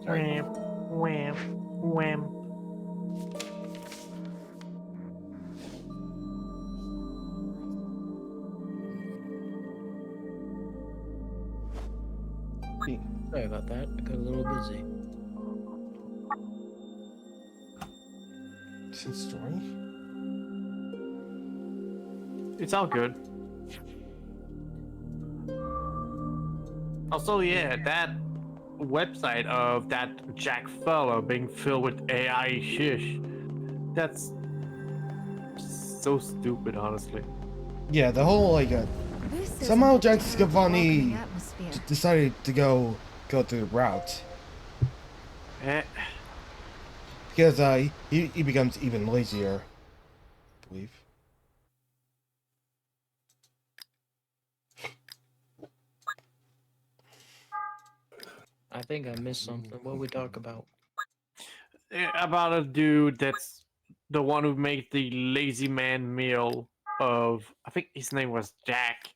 Wham, wham, wham. Sorry about that. I got a little busy. Story? It's all good. Also, yeah, that website of that Jack fellow being filled with AI shish. That's so stupid, honestly. Yeah, the whole like somehow Jack Scavani Atmosphere. decided to go through the route because he becomes even lazier, I believe. I think I missed something. What we talk about? About a dude that's the one who made the lazy man meal of, I think his name was Jack.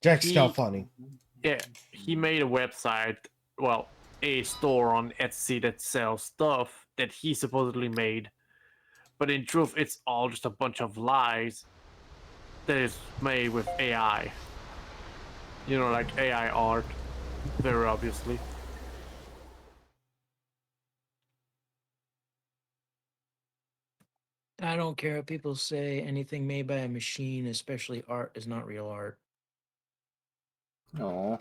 Jack Scalfani. Yeah, he made a website, well, a store on Etsy that sells stuff that he supposedly made. But in truth, it's all just a bunch of lies that is made with AI. You know, like AI art, very obviously. I don't care if people say anything made by a machine, especially art, is not real art. Aww.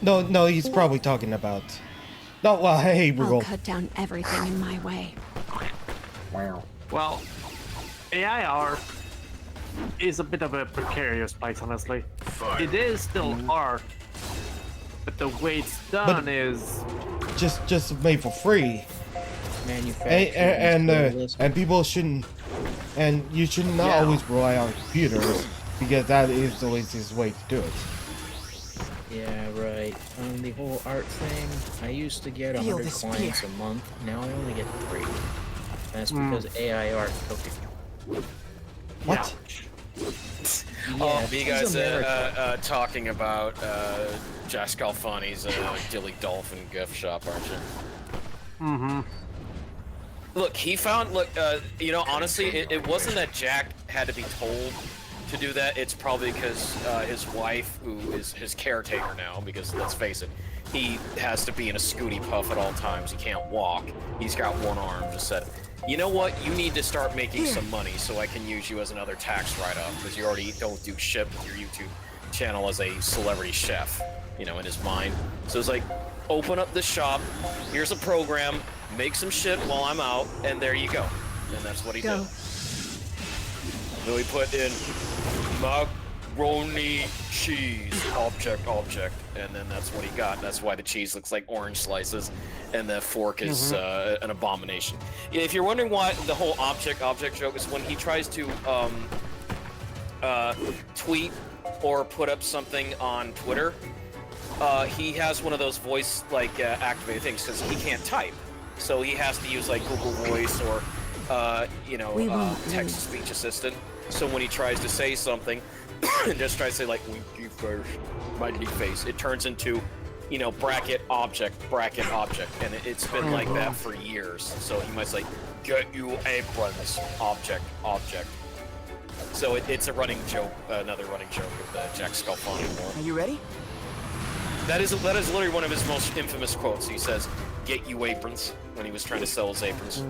No, he's probably talking about... No, well, hey, we're I'll going... cut down everything in my way. Wow. Well, AI art is a bit of a precarious place, honestly. It is still art, but the way it's done is just made for free. Manufacturing And people shouldn't, and you should not always rely on computers because that is the easiest way to do it. Yeah, right. The whole art thing, I used to get 100 clients a month. Now I only get 3. That's because AI art took it. What? Oh, you guys talking about Jack Scalfani's Dilly Dolphin gift shop, aren't you? Mm-hmm. Look, he found, you know, honestly, it wasn't that Jack had to be told to do that. It's probably because his wife, who is his caretaker now, because let's face it, he has to be in a scooty puff at all times. He can't walk. He's got one arm. Just said, you know what? You need to start making some money so I can use you as another tax write-off because you already don't do shit with your YouTube channel as a celebrity chef, you know, in his mind. So it's like, open up this shop. Here's a program. Make some shit while I'm out, and there you go. And that's what he did. So he put in macaroni cheese, object, and then that's what he got. That's why the cheese looks like orange slices, and the fork is an abomination. If you're wondering why the whole object joke is when he tries to tweet or put up something on Twitter, he has one of those voice activated things because he can't type. So he has to use like Google Voice or, you know, text-to-speech assistant. So when he tries to say something, and just tries to say like winky first, smiley face, it turns into, you know, bracket object, and it's been like that for years. So he might say, get you aprons, object. So it's a running joke, another running joke with Jack Scalfani. Are you ready? That is literally one of his most infamous quotes. He says, "Get you aprons," when he was trying to sell his aprons.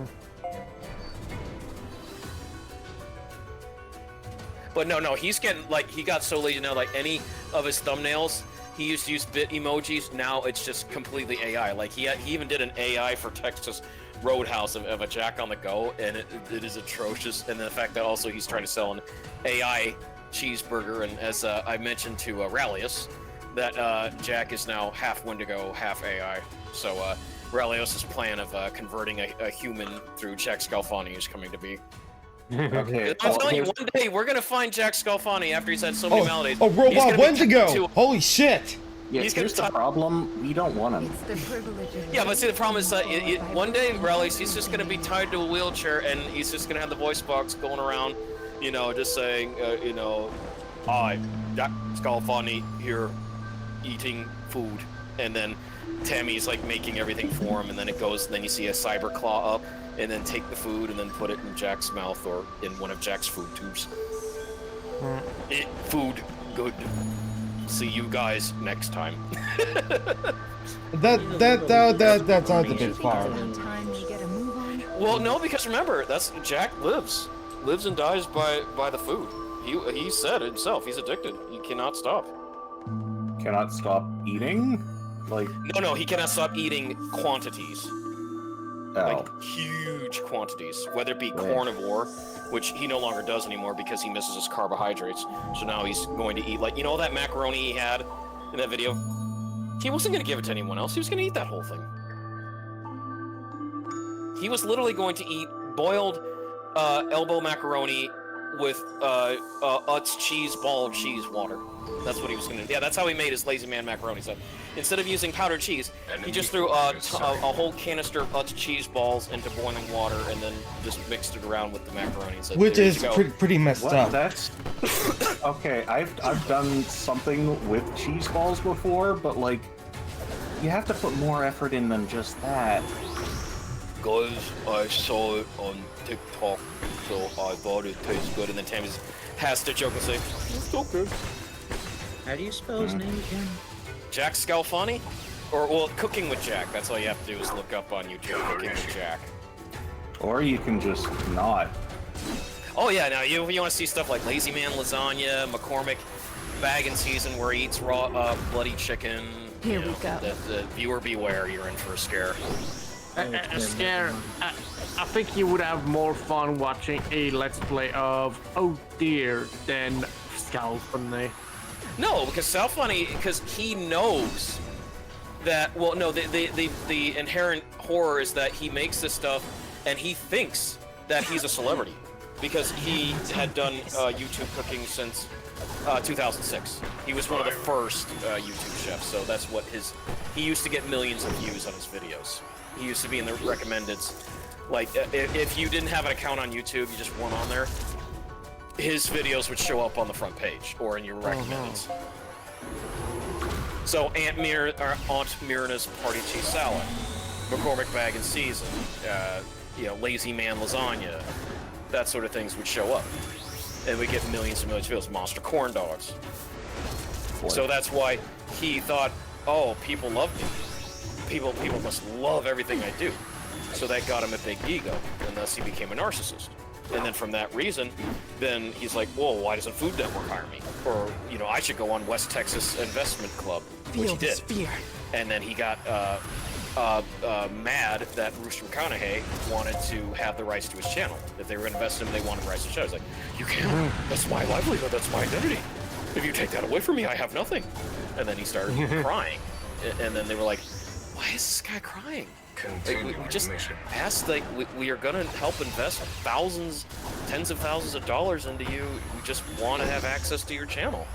But no, he's getting, like, he got so lazy now, like, any of his thumbnails, he used to use bit emojis, now it's just completely AI. Like, he even did an AI for Texas Roadhouse of a Jack on the go, and it is atrocious. And the fact that also he's trying to sell an AI cheeseburger, and as I mentioned to Rallius, that Jack is now half Wendigo, half AI. So Rallios' plan of converting a human through Jack Scalfani is coming to be. Okay. I'm telling you, one day we're gonna find Jack Scalfani after he's had so many maladies. Oh, Robot Wendigo! Holy shit! Yeah, here's the problem. We don't want him. Yeah, but see, the problem is that one day, Rallies, he's just gonna be tied to a wheelchair, and he's just gonna have the voice box going around, you know, just saying, you know, "Hi, Jack Scalfani here, eating food," and then Tammy's like making everything for him, and then it goes, and then you see a cyber claw up, and then take the food and then put it in Jack's mouth or in one of Jack's food tubes. Food good. See you guys next time. That sounds a bit far. Well, no, because remember, that's Jack lives and dies by the food. He said it himself. He's addicted. He cannot stop. Cannot stop eating? Like no, he cannot stop eating quantities. Oh. Like huge quantities, whether it be carnivore, which he no longer does anymore because he misses his carbohydrates. So now he's going to eat, like, you know that macaroni he had in that video? He wasn't going to give it to anyone else. He was going to eat that whole thing. He was literally going to eat boiled elbow macaroni with Utz cheese ball of cheese water. That's what he was going to do. Yeah, that's how he made his lazy man macaroni. So instead of using powdered cheese, he just threw a whole canister of Utz cheese balls into boiling water and then just mixed it around with the macaroni. And said, which is pretty messed up. That's okay. I've done something with cheese balls before, but like you have to put more effort in than just that. Guys, I saw it on TikTok, so I thought it tastes good. And then Tammy has to joke and say, "It's so good." How do you spell his name again? Jack Scalfani? Or, well, Cooking with Jack. That's all you have to do is look up on YouTube, Cooking with Jack. Or you can just not. Oh yeah, now you want to see stuff like Lazy Man Lasagna, McCormick Bag in Season where he eats raw bloody chicken. Here we go. The viewer beware, you're in for a scare. A scare. I think you would have more fun watching a Let's Play of Oh Dear than Scalfunny. No, because Salfunny, because he knows that. Well, no, the inherent horror is that he makes this stuff and he thinks that he's a celebrity because he had done YouTube cooking since 2006. He was one of the first YouTube chefs, so that's what he used to get millions of views on his videos. He used to be in the recommendeds. Like, if you didn't have an account on YouTube, you just weren't on there, his videos would show up on the front page or in your recommendeds. So Aunt Myrna's Party Cheese Salad, McCormick Bag in Season, Lazy Man Lasagna, that sort of things would show up. And we get millions and millions of views. Monster Corn Dogs. So that's why he thought, oh, people love me. People must love everything I do. So that got him a big ego, and thus he became a narcissist. And then from that reason, then he's like, whoa, why doesn't Food Network hire me? Or, I should go on West Texas Investment Club, which he did. And then he got mad that Rooster McConaughey wanted to have the rights to his channel. If they were going to invest in him, they wanted rights to the show. He's like, you can't. That's my livelihood. That's my identity. If you take that away from me, I have nothing. And then he started crying. And then they were like, why is this guy crying? We just asked, we are going to help invest tens of thousands of dollars into you. We just want to have access to your channel.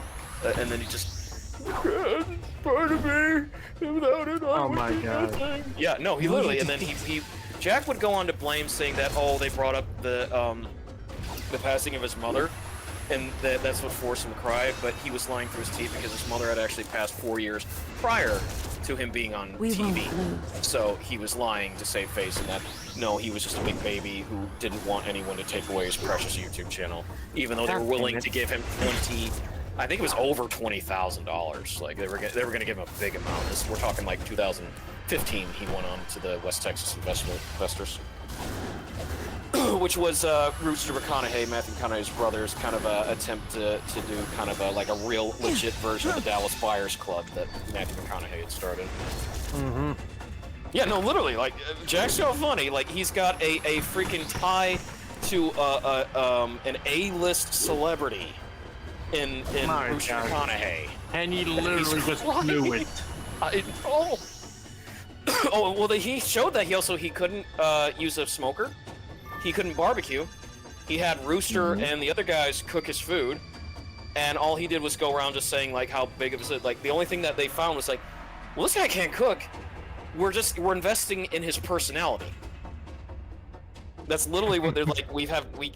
And then he just, part of me. Without it, oh my god. Yeah, no, he literally, and then Jack would go on to blame, saying that, oh, they brought up the passing of his mother, and that's what forced him to cry, but he was lying through his teeth because his mother had actually passed 4 years prior to him being on TV. So he was lying to save face, and that, no, he was just a big baby who didn't want anyone to take away his precious YouTube channel, even though they were willing to give him I think it was over $20,000. Like they were going to give him a big amount. We're talking like 2015. He went on to the West Texas Investors, which was Rooster McConaughey, Matthew McConaughey's brother's kind of attempt to do kind of like a real legit version of the Dallas Buyers Club that Matthew McConaughey had started. Yeah, no, literally, like Jack's so funny. Like he's got a freaking tie to an A-list celebrity. In Rooster McConaughey. And he literally just knew it. Oh, well, he showed that he couldn't use a smoker. He couldn't barbecue. He had Rooster and the other guys cook his food. And all he did was go around just saying, like, how big of it. Like, the only thing that they found was, like, well, this guy can't cook. We're investing in his personality. That's literally what they're like,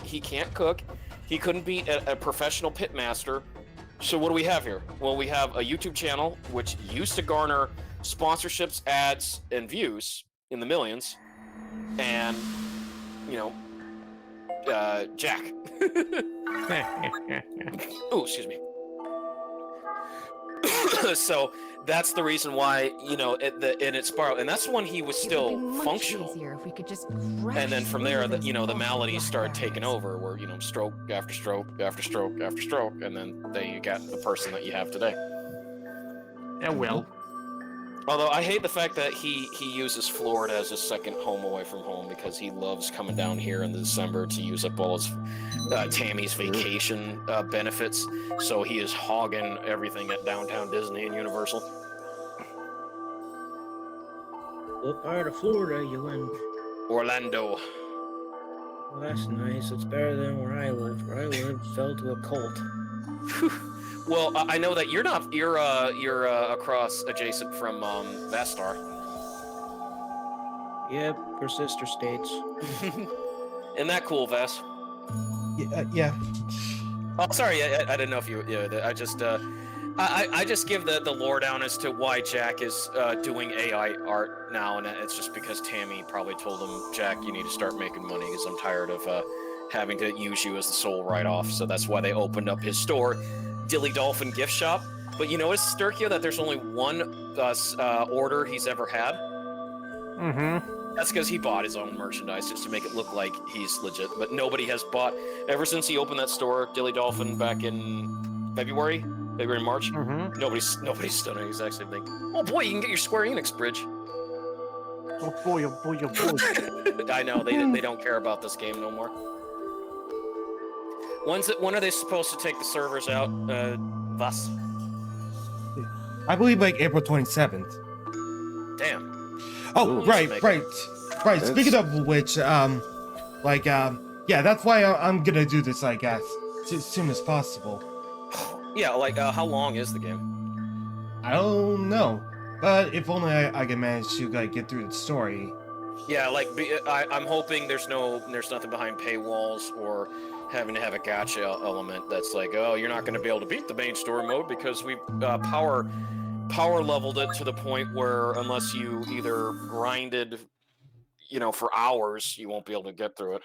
he can't cook. He couldn't be a professional pitmaster. So what do we have here? Well, we have a YouTube channel, which used to garner sponsorships, ads, and views in the millions. And, Jack. Oh, excuse me. So that's the reason why, it spiraled, and that's when he was still functional. If we could just and then from there, the maladies started taking over, where stroke after stroke after stroke after stroke, and then you got the person that you have today. Yeah, well. Although I hate the fact that he uses Florida as his second home away from home because he loves coming down here in December to use up all his Tammy's vacation benefits. So he is hogging everything at downtown Disney and Universal. What part of Florida you in? Orlando. Well, that's nice. It's better than where I lived. Where I lived fell to a cult. Well, I know that you're not. You're across adjacent from VaStar. Yep, we're sister states. Isn't that cool, Vas? Yeah. Oh, sorry. I didn't know if you. Yeah, I just give the lowdown as to why Jack is doing AI art now, and it's just because Tammy probably told him, Jack, you need to start making money because I'm tired of having to use you as the sole write-off. So that's why they opened up his store, Dilly Dolphin Gift Shop. But you notice, Sturkio, that there's only one order he's ever had? That's because he bought his own merchandise just to make it look like he's legit. But nobody has bought ever since he opened that store, Dilly Dolphin, back in February, March. Nobody's done an exact same thing. Oh boy, you can get your Square Enix bridge. Oh boy, oh boy, oh boy. I know they don't care about this game no more. When are they supposed to take the servers out? Vas? I believe like April 27th. Damn. Oh, Ooh, right. That's- Speaking of which, yeah, that's why I'm gonna do this, I guess, as soon as possible. Yeah, like how long is the game? I don't know, but if only I can manage to like get through the story. Yeah, like I'm hoping there's nothing behind paywalls or having to have a gotcha element that's like, oh, you're not going to be able to beat the main story mode because we power leveled it to the point where unless you either grinded, for hours, you won't be able to get through it.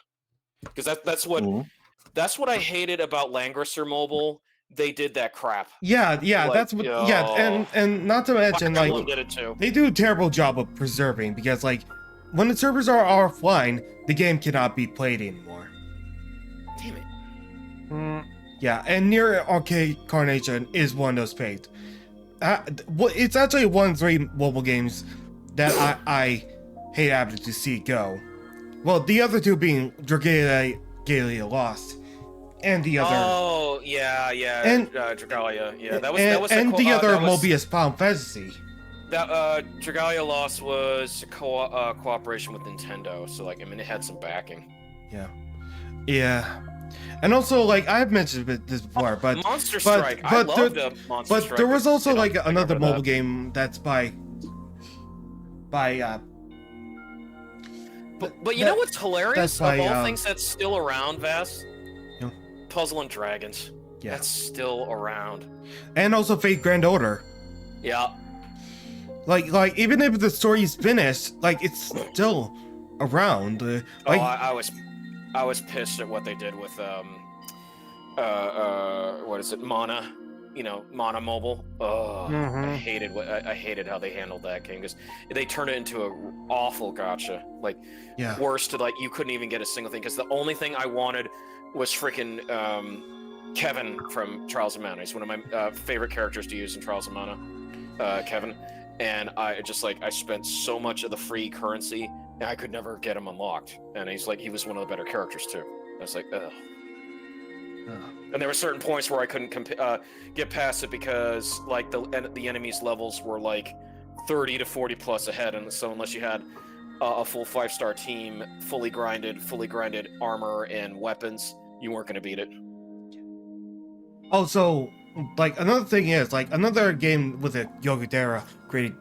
Because that's what I hated about Langrisser Mobile. They did that crap. Yeah, Like, that's what. Yeah, and not to mention Fire like Emblem did it too. they do a terrible job of preserving because like when the servers are offline, the game cannot be played anymore. Damn it. Yeah, and NieR Arcade Carnation is one of those faked. It's actually one of 3 mobile games that I hate having to see go. Well, the other 2 being Dragalia Lost, and the other. Oh yeah, And- Dragalia. Yeah, that was the other Mobius Final Fantasy. That Dragalia Lost was a cooperation with Nintendo, so like it had some backing. Yeah. And also, like I've mentioned this before, but Monster Strike. I loved Monster Strike. But there was also like another remember mobile that. game that's by. But you know what's hilarious? that's by, of all things that's still around, Vass? Yeah. Puzzle and Dragons. Yeah. That's still around. And also Fate Grand Order. Yeah. Like even if the story's finished, like it's still around. Like I was pissed at what they did with what is it, Mana? Mana Mobile. Oh, I hated how they handled that game because they turned it into an awful gotcha. Like, worse to like you couldn't even get a single thing because the only thing I wanted was freaking Kevin from Trials of Mana. He's one of my favorite characters to use in Trials of Mana. Kevin, and I spent so much of the free currency and I could never get him unlocked. And he was one of the better characters too. I was like, ugh. And there were certain points where I couldn't get past it because like the enemy's levels were like 30 to 40 plus ahead, and so unless you had a full 5-star team, fully grinded armor and weapons, you weren't going to beat it. Also, like another thing is like another game with a Yogudera creative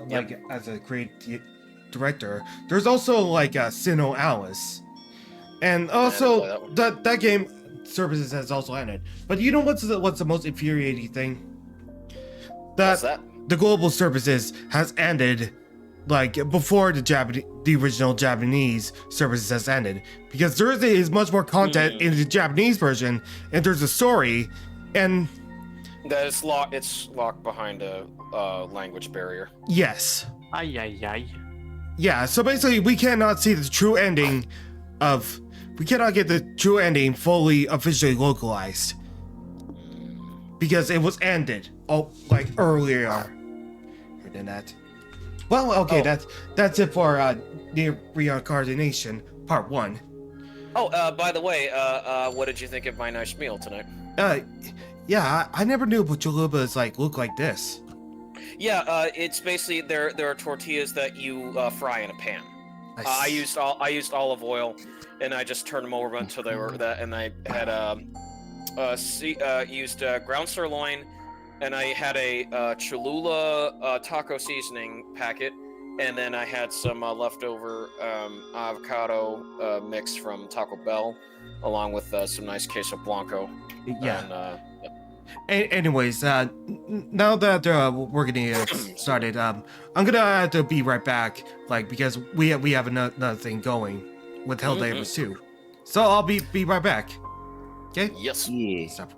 like as a creative director. There's also like Sinnoh Alice. And also, that game services has also ended. But you know what's the most infuriating thing? What's that? The global services has ended, like before the original Japanese services has ended, because there is much more content in the Japanese version, and there's a story, and it's locked behind a language barrier. Yes. Ay. Yeah. So basically, we cannot see the true ending of. We cannot get the true ending fully officially localized because it was ended earlier than that. Well, okay, that's it for NieR Reincarnation Part 1. Oh, by the way, what did you think of my nice meal tonight? Yeah, I never knew Bocholubas look like this. Yeah, it's basically there are tortillas that you fry in a pan. I used olive oil, and I just turned them over until they were that, and I had used ground sirloin, and I had a Cholula taco seasoning packet, and then I had some leftover avocado mix from Taco Bell, along with some nice queso blanco. Yeah. Anyways, now that we're getting started, I'm gonna have to be right back, because we have another thing going with Helldivers 2. So I'll be right back. Okay? Yes. Yeah. Stop.